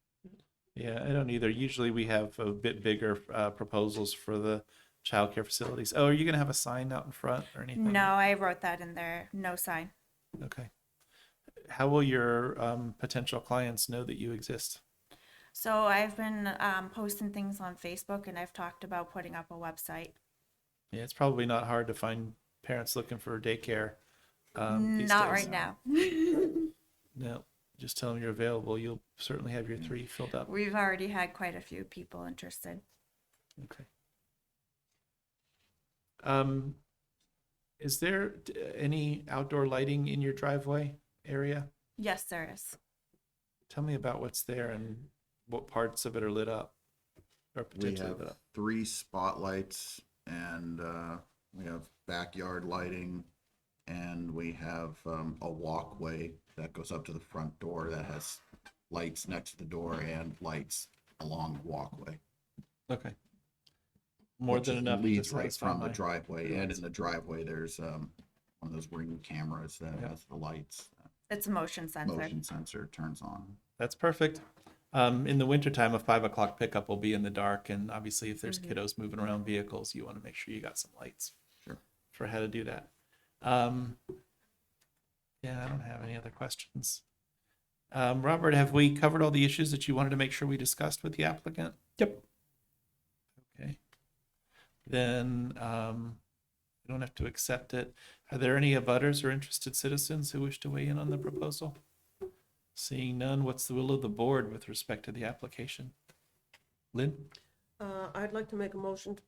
Yeah, I don't either. Usually we have a bit bigger proposals for the childcare facilities. Oh, are you gonna have a sign out in front or anything? No, I wrote that in there. No sign. Okay. How will your potential clients know that you exist? So I've been posting things on Facebook, and I've talked about putting up a website. Yeah, it's probably not hard to find parents looking for daycare. These Not days. right now. No, just tell them you're available. You'll certainly have your 3 filled up. We've already had quite a few people interested. Okay. Is there any outdoor lighting in your driveway? area? Yes, there is. Tell me about what's there and what parts of it are lit up or We potentially have lit up. 3 spotlights and we have backyard lighting and we have a walkway that goes up to the front door that has lights next to the door and lights along the walkway. Okay. More which than enough to leads right satisfy from the my- driveway, and in the driveway, there's one of those ring cameras that has the lights. It's a motion sensor. Motion sensor turns on. That's perfect. In the wintertime, a 5 o'clock pickup will be in the dark, and obviously, if there's kiddos moving around vehicles, you want to make sure you got some lights. Sure. For how to do that. Yeah, I don't have any other questions. Robert, have we covered all the issues that you wanted to make sure we discussed with the applicant? Yep. Okay. Then we don't have to accept it. Are there any abutters or interested citizens who wish to weigh in on the proposal? Seeing none, what's the will of the board with respect to the application? Lynn? I'd like to make a motion,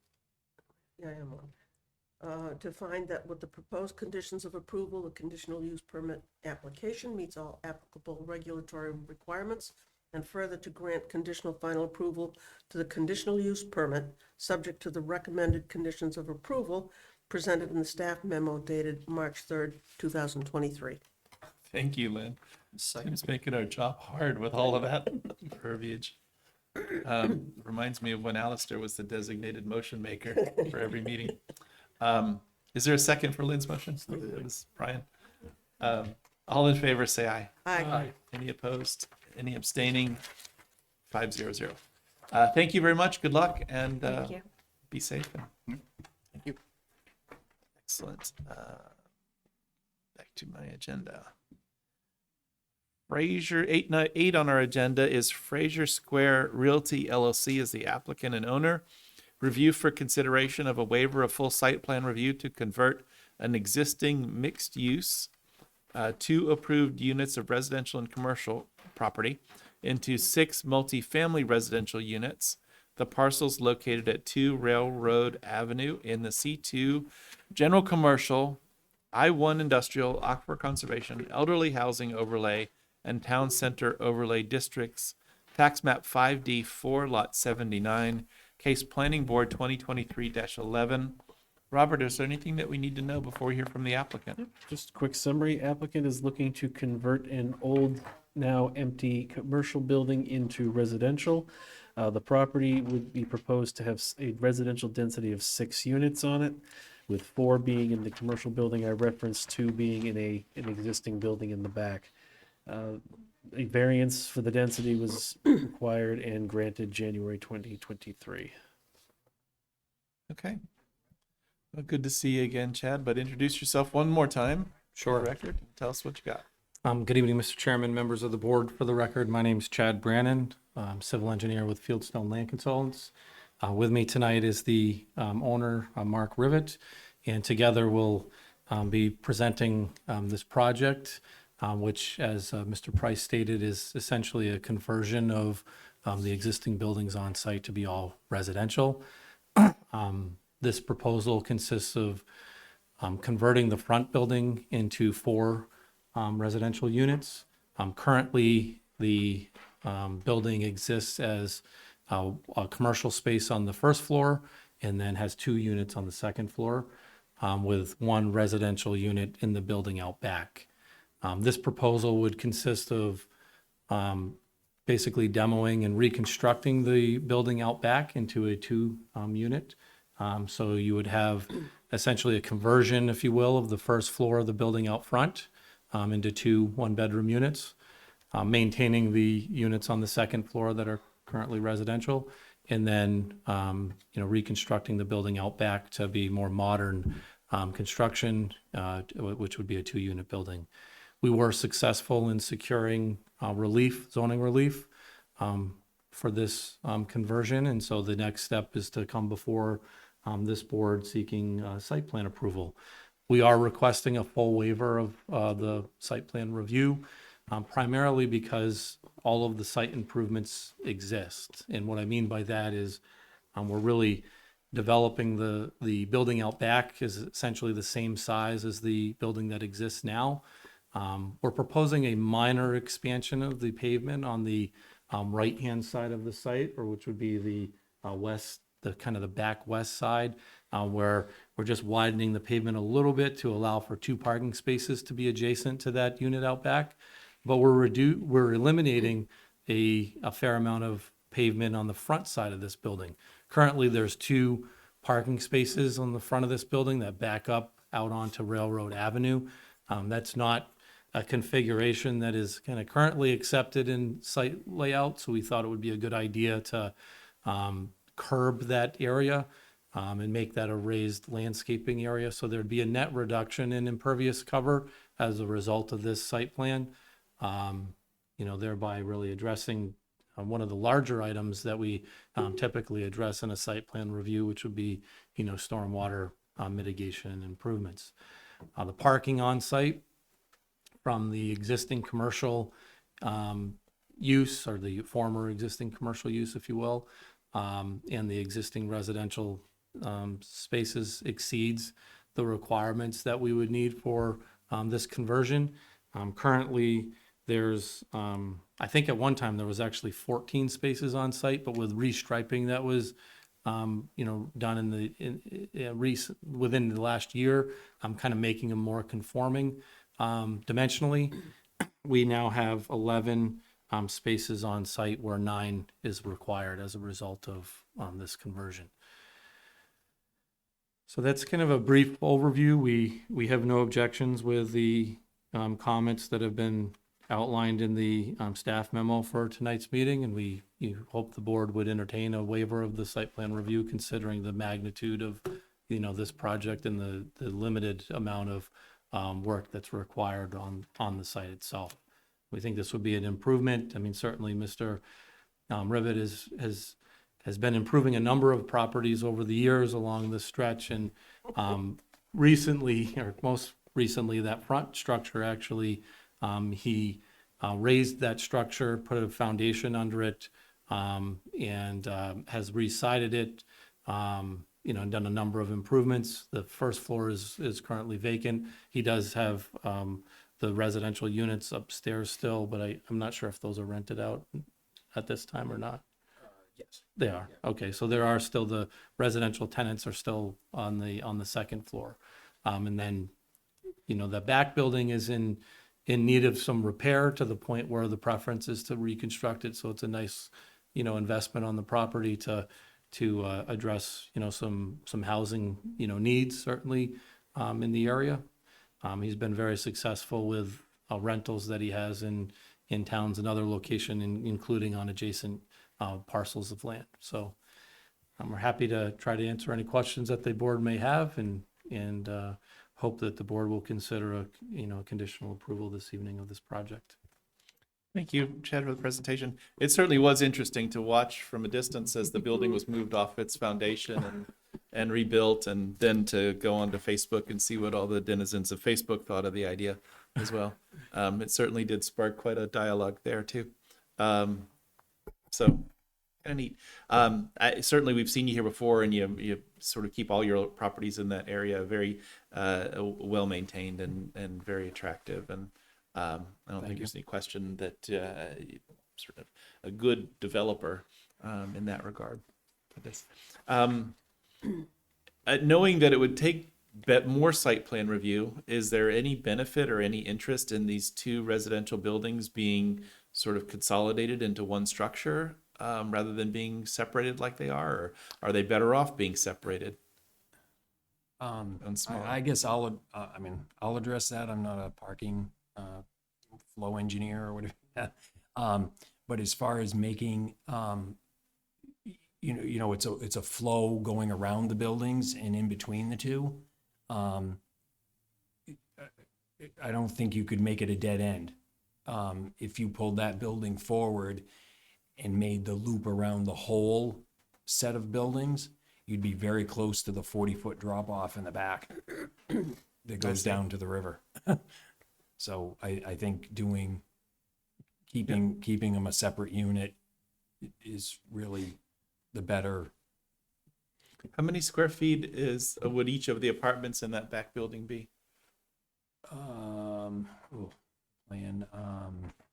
yeah, I am on, to find that with the proposed conditions of approval, the conditional use permit application meets all applicable regulatory requirements, and further to grant conditional final approval to the conditional use permit, subject to the recommended conditions of approval presented in the staff memo dated March 3rd, 2023. Thank you, Lynn. Tim's making our job hard with all of that verbiage. Reminds me of when Alistair was the designated motion maker for every meeting. Is there a second for Lynn's motion? It was Brian. All in favor, say aye. Aye. Any opposed? Any abstaining? 500. Thank you very much. Good luck and Thank you. be safe. Thank you. Excellent. Back to my agenda. Fraser, 8 on our agenda is Fraser Square Realty LLC as the applicant and owner. Review for consideration of a waiver of full site plan review to convert an existing mixed use, 2 approved units of residential and commercial property into 6 multifamily residential units. The parcel's located at 2 Railroad Avenue in the C2 General Commercial, I-1 Industrial, Aquifer Conservation, Elderly Housing Overlay, and Town Center Overlay Districts, Tax Map 5D4, Lot 79, Case Planning Board 2023-11. Robert, is there anything that we need to know before we hear from the applicant? Just a quick summary. Applicant is looking to convert an old, now empty commercial building into residential. The property would be proposed to have a residential density of 6 units on it, with 4 being in the commercial building I referenced, 2 being in an existing building in the back. A variance for the density was required and granted January 2023. Okay. Well, good to see you again, Chad, but introduce yourself one more time. Sure. For the record. Tell us what you got. Good evening, Mr. Chairman, members of the board. For the record, my name is Chad Brannon. I'm civil engineer with Fieldstone Land Consultants. With me tonight is the owner, Mark Rivet, and together we'll be presenting this project, which, as Mr. Price stated, is essentially a conversion of the existing buildings on site to be all residential. This proposal consists of converting the front building into 4 residential units. Currently, the building exists as a commercial space on the first floor and then has 2 units on the second floor, with 1 residential unit in the building out back. This proposal would consist of basically demoing and reconstructing the building out back into a 2 unit. So you would have essentially a conversion, if you will, of the first floor of the building out front into 2 1-bedroom units, maintaining the units on the second floor that are currently residential, and then reconstructing the building out back to be more modern construction, which would be a 2-unit building. We were successful in securing zoning relief for this conversion, and so the next step is to come before this board seeking site plan approval. We are requesting a full waiver of the site plan review, primarily because all of the site improvements exist. And what I mean by that is we're really developing the building out back is essentially the same size as the building that exists now. We're proposing a minor expansion of the pavement on the right-hand side of the site, or which would be the west, the kind of the back west side, where we're just widening the pavement a little bit to allow for 2 parking spaces to be adjacent to that unit out back. But we're eliminating a fair amount of pavement on the front side of this building. Currently, there's 2 parking spaces on the front of this building that back up out onto Railroad Avenue. That's not a configuration that is kind of currently accepted in site layout, so we thought it would be a good idea to curb that area and make that a raised landscaping area. So there'd be a net reduction in impervious cover as a result of this site plan, thereby really addressing one of the larger items that we typically address in a site plan review, which would be, stormwater mitigation and improvements. The parking on site from the existing commercial use, or the former existing commercial use, if you will, and the existing residential spaces exceeds the requirements that we would need for this conversion. Currently, there's, I think at one time there was actually 14 spaces on site, but with restriping that was, done within the last year, I'm kind of making them more conforming dimensionally. We now have 11 spaces on site where 9 is required as a result of this conversion. So that's kind of a brief overview. We have no objections with the comments that have been outlined in the staff memo for tonight's meeting, and we hope the board would entertain a waiver of the site plan review, considering the magnitude of this project and the limited amount of work that's required on the site itself. We think this would be an improvement. I mean, certainly Mr. Rivet has been improving a number of properties over the years along this stretch, and recently, or most recently, that front structure actually, he raised that structure, put a foundation under it, and has re-sided it, and done a number of improvements. The first floor is currently vacant. He does have the residential units upstairs still, but I'm not sure if those are rented out at this time or not. Yes. They are. Okay, so there are still, the residential tenants are still on the second floor. And then, the back building is in need of some repair to the point where the preference is to reconstruct it. So it's a nice, investment on the property to address, some housing, needs certainly in the area. He's been very successful with rentals that he has in towns and other locations, including on adjacent parcels of land. So we're happy to try to answer any questions that the board may have, and hope that the board will consider a conditional approval this evening of this project. Thank you, Chad, for the presentation. It certainly was interesting to watch from a distance as the building was moved off its foundation and rebuilt, and then to go onto Facebook and see what all the denizens of Facebook thought of the idea as well. It certainly did spark quite a dialogue there too. So kind of neat. Certainly we've seen you here before, and you sort of keep all your properties in that area very well maintained and very attractive. And I don't think there's any question that you're sort of a good developer in that regard for this. Knowing that it would take more site plan review, is there any benefit or any interest in these 2 residential buildings being sort of consolidated into one structure rather than being separated like they are, or are they better off being separated? I guess I'll address that. I'm not a parking flow engineer or whatever. But as far as making, it's a flow going around the buildings and in between the 2. I don't think you could make it a dead end. If you pulled that building forward and made the loop around the whole set of buildings, you'd be very close to the 40-foot drop off in the back that goes down to the river. So I think keeping them a separate unit is really the better. How many square feet would each of the apartments in that back building be? plan,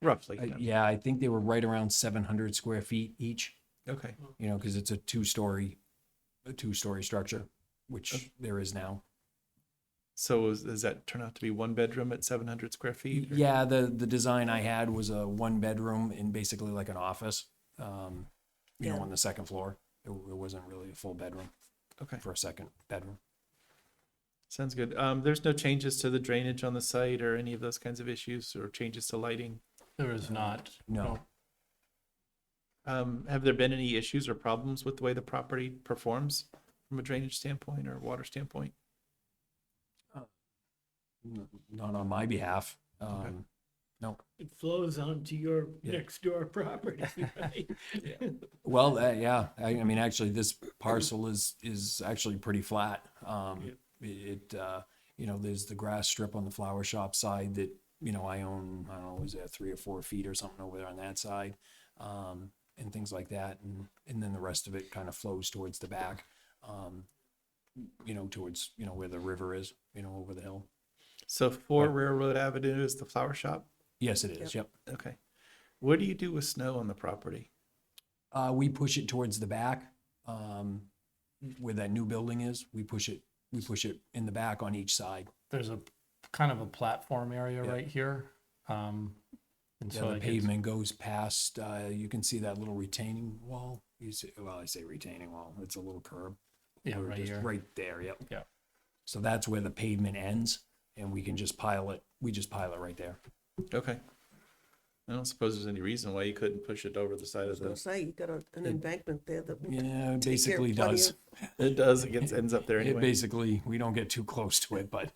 Roughly. yeah, I think they were right around 700 square feet each, Okay. you know, because it's a two-story structure, which there is now. So does that turn out to be one bedroom at 700 square feet? or- Yeah, the design I had was a one bedroom and basically like an office, you know, Yeah. on the second floor. It wasn't really a full bedroom Okay. for a second bedroom. Sounds good. There's no changes to the drainage on the site or any of those kinds of issues or changes to lighting? There is not. No. Have there been any issues or problems with the way the property performs from a drainage standpoint or water standpoint? Not on my behalf. No. It flows onto your Yeah. next door property, right? Well, yeah, I mean, actually, this parcel is actually pretty flat. You know, there's the grass strip on the flower shop side that, you know, I own, I don't know, was that 3 or 4 feet or something over there on that side, and things like that. And then the rest of it kind of flows towards the back, you know, towards, you know, where the river is, you know, over the hill. So 4 Railroad Avenue is the flower shop? Yes, it is. Yep. Okay. What do you do with snow on the property? We push it towards the back, where that new building is. We push it in the back on each side. There's a kind of a platform area Yeah. right here. And Yeah, so the it gets- pavement goes past, you can see that little retaining wall. Well, I say retaining wall, it's a little curb. Yeah, Or right just here. Right there, yep. Yeah. So that's where the pavement ends, and we can just pile it, right there. Okay. I don't suppose there's any reason why you couldn't push it over the side I of was gonna the. say, you got an embankment there that will Yeah, it take care of basically plenty does. of- It does. It ends up there It anyway. basically, we don't get too close to it, but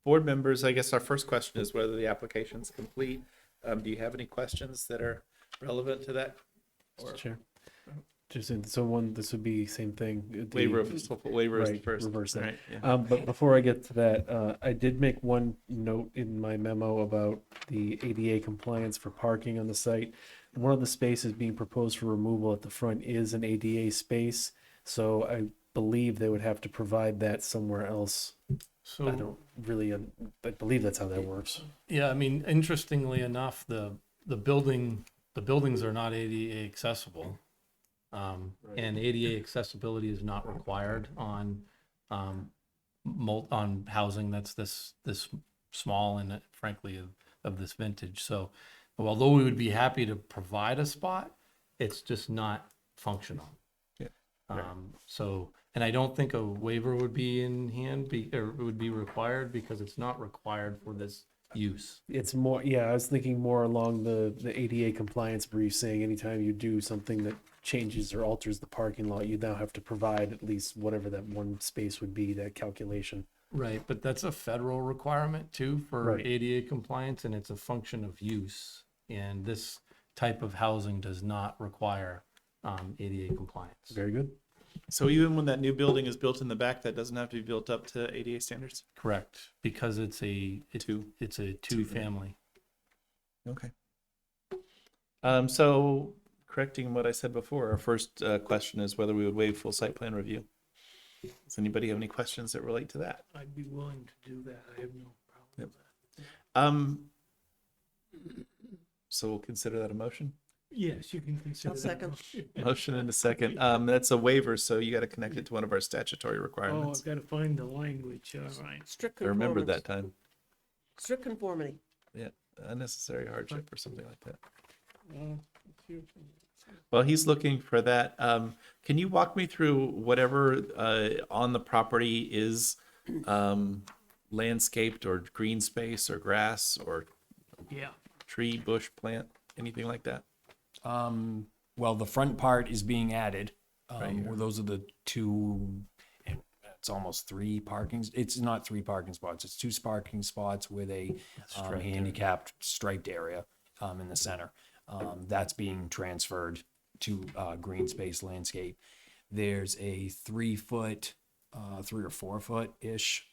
Board members, I guess our first question is whether the application's complete. Do you have any questions that are relevant to that? Mr. Chair. Just this would be same thing. the- Waiver of, we'll put waivers Right, first. reverse that. Right, yeah. But before I get to that, I did make one note in my memo about the ADA compliance for parking on the site. One of the spaces being proposed for removal at the front is an ADA space, so I believe they would have to provide that somewhere else. I So, don't really, I believe that's how that works. yeah, I mean, interestingly enough, the buildings are not ADA accessible. And ADA accessibility is not required on, on housing that's this small and frankly of this vintage. So although we would be happy to provide a spot, it's just not functional. Yeah. So, and I don't think a waiver would be in hand, or would be required because it's not required for this use. It's more, yeah, I was thinking more along the ADA compliance brief, saying anytime you do something that changes or alters the parking lot, you now have to provide at least whatever that one space would be, that calculation. Right, but that's a federal requirement too for Right. ADA compliance, and it's a function of use. And this type of housing does not require ADA compliance. Very good. So even when that new building is built in the back, that doesn't have to be built up to ADA standards? Correct, because it's a two-family. Okay. So correcting what I said before, our first question is whether we would waive full site plan review. Does anybody have any questions that relate to that? I'd be willing to do that. I have no problem with that. So we'll consider that a motion? Yes, you can consider I'll that. second. motion. Motion and a second. That's a waiver, so you got to connect it to one of our statutory Oh, requirements. I've got to find the language, all right. Strict I remembered conformance. that time. Strict conformity. Yeah, unnecessary hardship or something like that. Well, it's your- Well, he's looking for that. Can you walk me through whatever on the property is landscaped or green space or grass or Yeah, tree, bush, plant, anything like that? Well, the front part is being added. Right here. Well, those are the two, and it's almost 3 parkings. It's not 3 parking spots. It's 2 parking spots with a handicapped striped area in the center. That's being transferred to green space landscape. There's a 3-foot, 3 or 4 foot-ish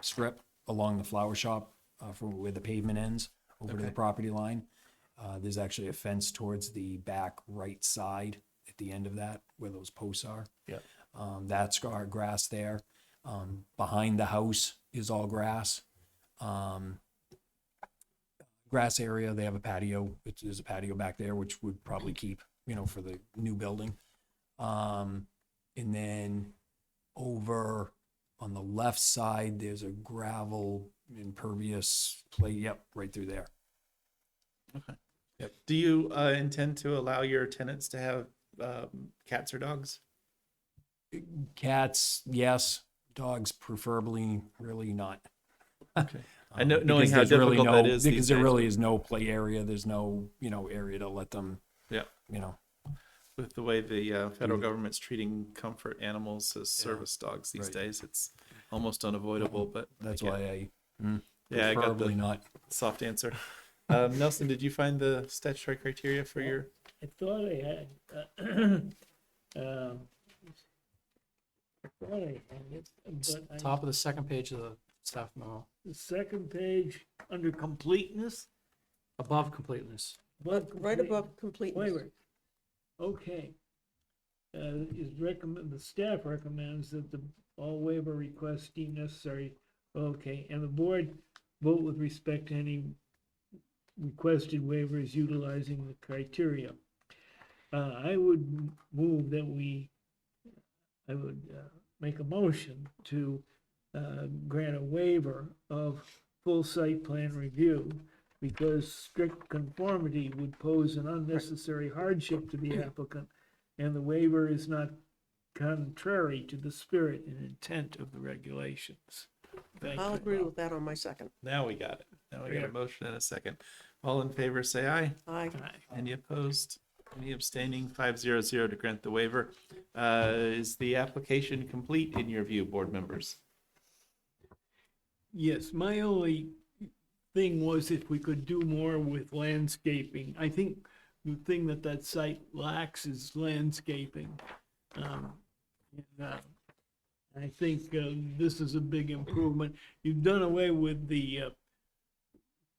strip along the flower shop from where the pavement ends over to the property line. There's actually a fence towards the back right side at the end of that where those posts are. Yeah. That's our grass there. Behind the house is all grass. Grass area, they have a patio. There's a patio back there, which would probably keep, for the new building. And then over on the left side, there's a gravel impervious plate. Yep, right through there. Do you intend to allow your tenants to have cats or dogs? Cats, yes. Dogs, preferably, really not. Okay. I know, knowing Because how there's really difficult that is these because there days really is no play area. There's no, area to let them, Yeah. With the way the federal government's treating comfort animals as service dogs these Right. days, it's almost unavoidable. But That's I get- why I got preferably the not. soft answer. Nelson, did you find the statutory criteria for your? I thought I had, I thought I had it, but I, Top of the second page of the staff memo, the second page, under completeness. above completeness. Right above completeness. Wait. Okay. The staff recommends that all waiver requests deemed necessary, okay, and the board vote with respect to any requested waivers utilizing the criteria. I would move that I would make a motion to grant a waiver of full site plan review because strict conformity would pose an unnecessary hardship to the applicant, and the waiver is not contrary to the spirit and intent of the regulations. Thank I'll you. agree with that on my second. Now we got it. Now we got Yeah. a motion and a second. All in favor, say aye. Aye. Any opposed? Any abstaining? 500 to grant the waiver. Is the application complete in your view, board members? Yes, my only thing was if we could do more with landscaping. I think the thing that site lacks is landscaping. I think this is a big improvement. You've done away with the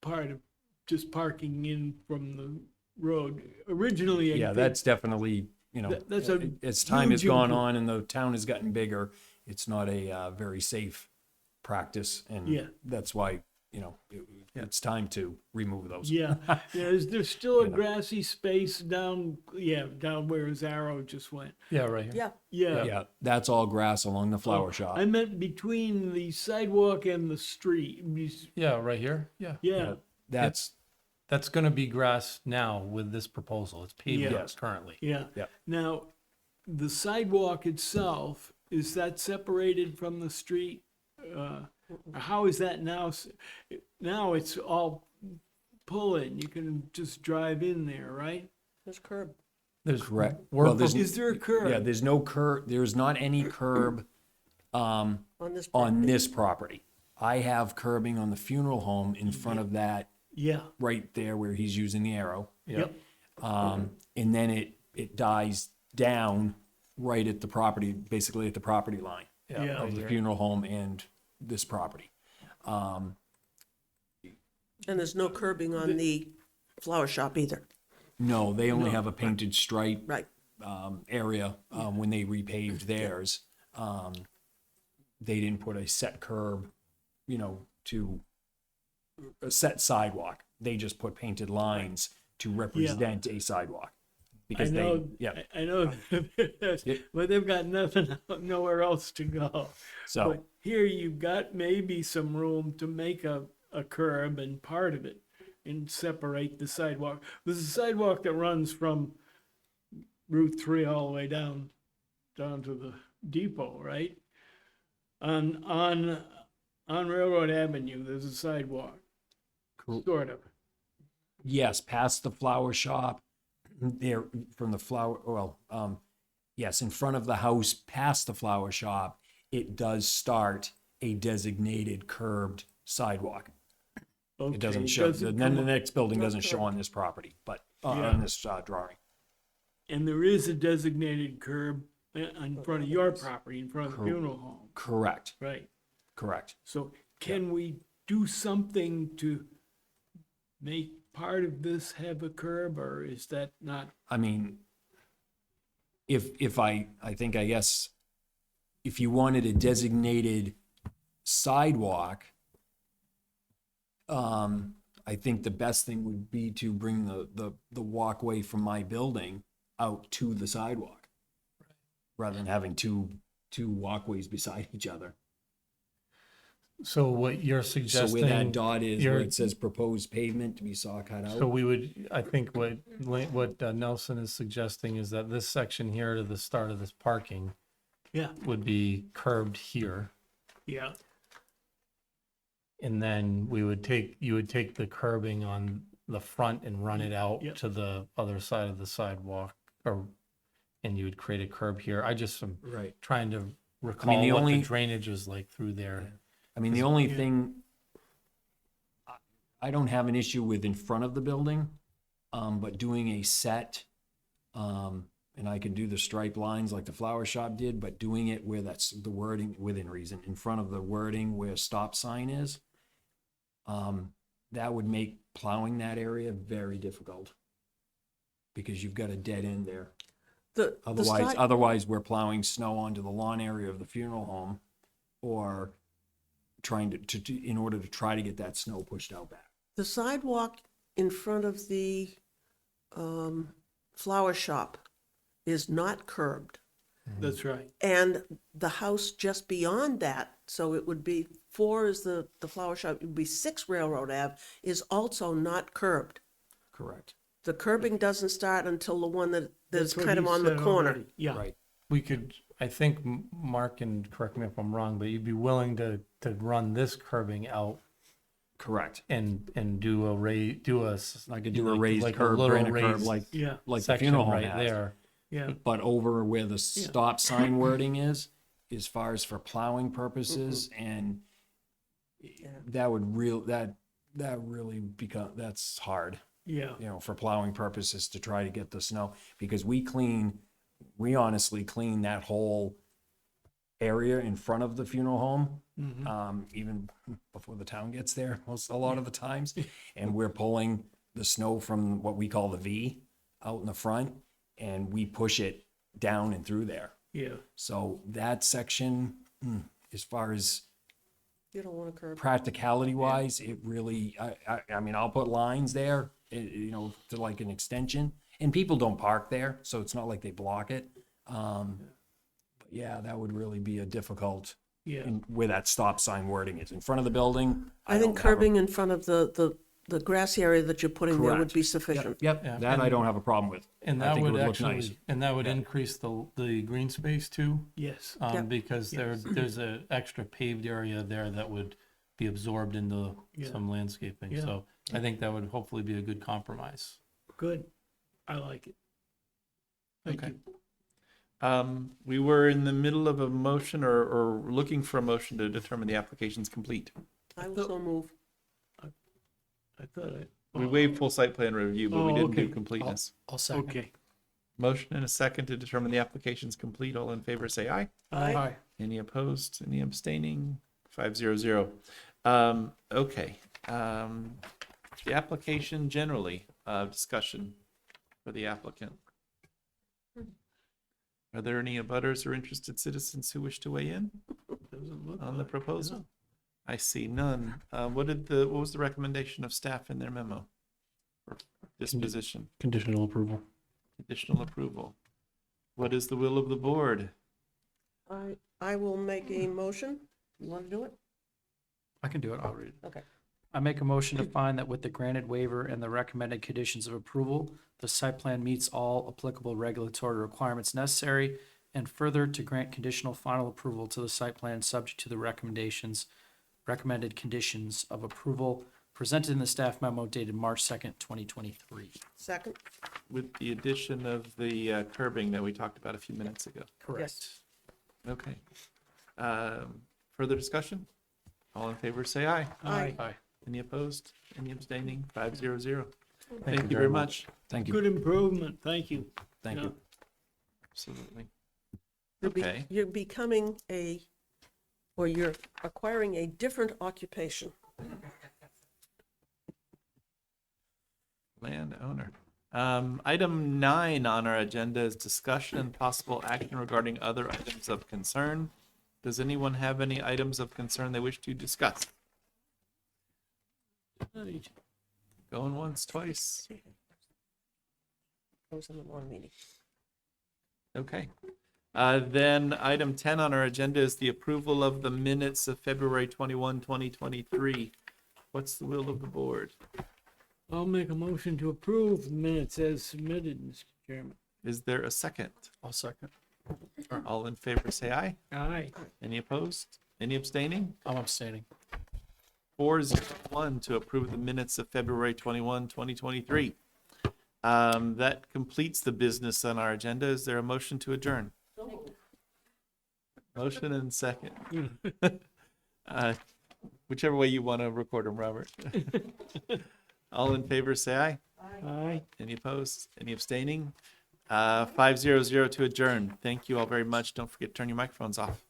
part of just parking in from the road. Originally, I Yeah, think- that's definitely, That's a as time has huge gone improvement. on and the town has gotten bigger, it's not a very safe practice. Yeah. And that's why, it's time to remove those. Yeah, there's still a You know. grassy space down where his arrow just went. Yeah, right here. Yeah, Yeah. Yeah, that's all grass along the flower shop. I meant between the sidewalk and the street. Yeah, right here. Yeah. Yeah, That's, That's going to be grass now with this proposal. It's pavement Yes. currently. yeah. Yeah. Now, the sidewalk itself, is that separated from the street? How is that now? Now it's all pull-in. You can just drive in there, right? there's curb. There's correct. We're Well, there's, Is there a curb? yeah, there's no curb, there's not any curb, On this on property. this property. I have curbing on the funeral home in front of that, Yeah. right there where he's using the arrow. Yep. And then it dies down right at the property, basically at the property line Yeah. of the funeral home and this property. And there's no curbing on the flower shop either. No, they only have a painted stripe Right. area when they repaved theirs. They didn't put a set curb, to a set sidewalk. They just put painted lines to represent a sidewalk. I Because know, yeah. I know, but they've got nothing, nowhere else to go. So, But here you've got maybe some room to make a curb and part of it and separate the sidewalk. There's a sidewalk that runs from Route 3 all the way down to the depot, right? On Railroad Avenue, there's a sidewalk, sort of. yes, past the flower shop, there from the flower, yes, in front of the house, past the flower shop, it does start a designated curbed sidewalk. Okay, It doesn't show, then the come- next building doesn't show on this property, but on this drawing. And there is a designated curb in front of your property, in front of the funeral home, Correct, right? correct. So can we do something to make part of this have a curb, or is that not? I mean, if I think, I guess, if you wanted a designated sidewalk, I think the best thing would be to bring the walkway from my building out to the sidewalk, rather than having two walkways beside each other. So what you're So suggesting? where that dot is, where you're- it says proposed pavement to be saw cut So out. we would, I think what Nelson is suggesting is that this section here to the start of this parking Yeah, would be curbed here. yeah, And then you would take the curbing on the front and run it out Yep. to the other side of the sidewalk, and you would create a curb here. I just am Right. trying to recall the what only- the drainage is like through there. I mean, the only Yeah. thing, I don't have an issue with in front of the building, but doing a set, and I can do the stripe lines like the flower shop did, but doing it where that's the wording within reason, in front of the wording where stop sign is, that would make plowing that area very difficult. Because you've got a dead end there. The Otherwise, side- otherwise we're plowing snow onto the lawn area of the funeral home, or trying to in order to try to get that snow pushed out back. The sidewalk in front of the flower shop is not curbed. that's right. And the house just beyond that, so it would be 4 is the flower shop, it would be 6 Railroad Ave, is also not curbed. Correct. The curbing doesn't start until the one that's That's what kind of he on the said corner. already. Yeah, Right. We could, I think, Mark, and correct me if I'm wrong, but you'd be willing to run this curbing out Correct. and do I could do a like- raised like a curb, little granite curb, raised like yeah, the section funeral home right has. there. yeah, But over where the stop sign wording is, as far as for plowing purposes, and that would that really become, that's hard, yeah, you know, for plowing purposes to try to get the snow, because we honestly clean that whole area in front of the funeral home, even before the town gets there, a lot of the times. And we're pulling the snow from what we call the V out in the front, and we push it down and through there. yeah. So that section, as far as You don't want to curb. practicality wise, it really, I mean, I'll put lines there, you know, to like an extension, and people don't park there, so it's not like they block it. But yeah, that would really be a difficult, Yeah. where that stop sign wording is, in front of the building. I think don't have a- curbing in front of the grassy area that you're putting there would Correct. be sufficient. Yep, Yeah, that I and- don't have a problem with. And I that think it would would look nice. actually, and that would increase the green space too, Yes, Yep. because there's a extra paved area there that would be absorbed into Yeah. some landscaping. Yeah. So I think that would hopefully be a good compromise. good. I like it. Thank Okay. you. We were in the middle of a motion or looking for a motion to determine the application's complete. I will so move. I thought I. We waived full site plan review, but we Oh, didn't do okay. completeness. I'll second. Okay. Motion and a second to determine the application's complete. All in favor, say aye. Aye. Any opposed? Any abstaining? 500. Okay. The application generally, discussion for the applicant. Are there any abutters or interested citizens who wish to weigh in Doesn't look on the like it. proposal? I see none. What was the recommendation of staff in their memo? For disposition, Conditional approval. additional approval. What is the will of the board? I will make a motion. You want to do it? I can do it. I'll read it. Okay. I make a motion to find that with the granted waiver and the recommended conditions of approval, the site plan meets all applicable regulatory requirements necessary, and further to grant conditional final approval to the site plan subject to the recommended conditions of approval presented in the staff memo dated March 2nd, 2023. Second? With the addition of the curbing that we talked about a few minutes ago. Correct. Okay. Further discussion? All in favor, say aye. Aye. Aye. Any opposed? Any abstaining? 500. Thank Thank you you very much. Thank you, Good improvement. Thank you. thank Yeah. you. Absolutely. You're be- Okay. You're becoming or you're acquiring a different occupation. Landowner. Item 9 on our agenda is discussion and possible action regarding other items of concern. Does anyone have any items of concern they wish to discuss? Going once, twice. I was in the wrong meeting. Okay. Then item 10 on our agenda is the approval of the minutes of February 21, 2023. What's the will of the board? I'll make a motion to approve the minutes as submitted, Mr. Chairman. Is there a second? I'll second. All in favor, say aye. Aye. Any opposed? Any abstaining? I'm abstaining. 401 to approve the minutes of February 21, 2023. That completes the business on our agenda. Is there a motion to adjourn? Motion and second. Whichever way you want to record them, Robert. All in favor, say aye. Aye. Any opposed? Any abstaining? 500 to adjourn. Thank you all very much. Don't forget to turn your microphones off.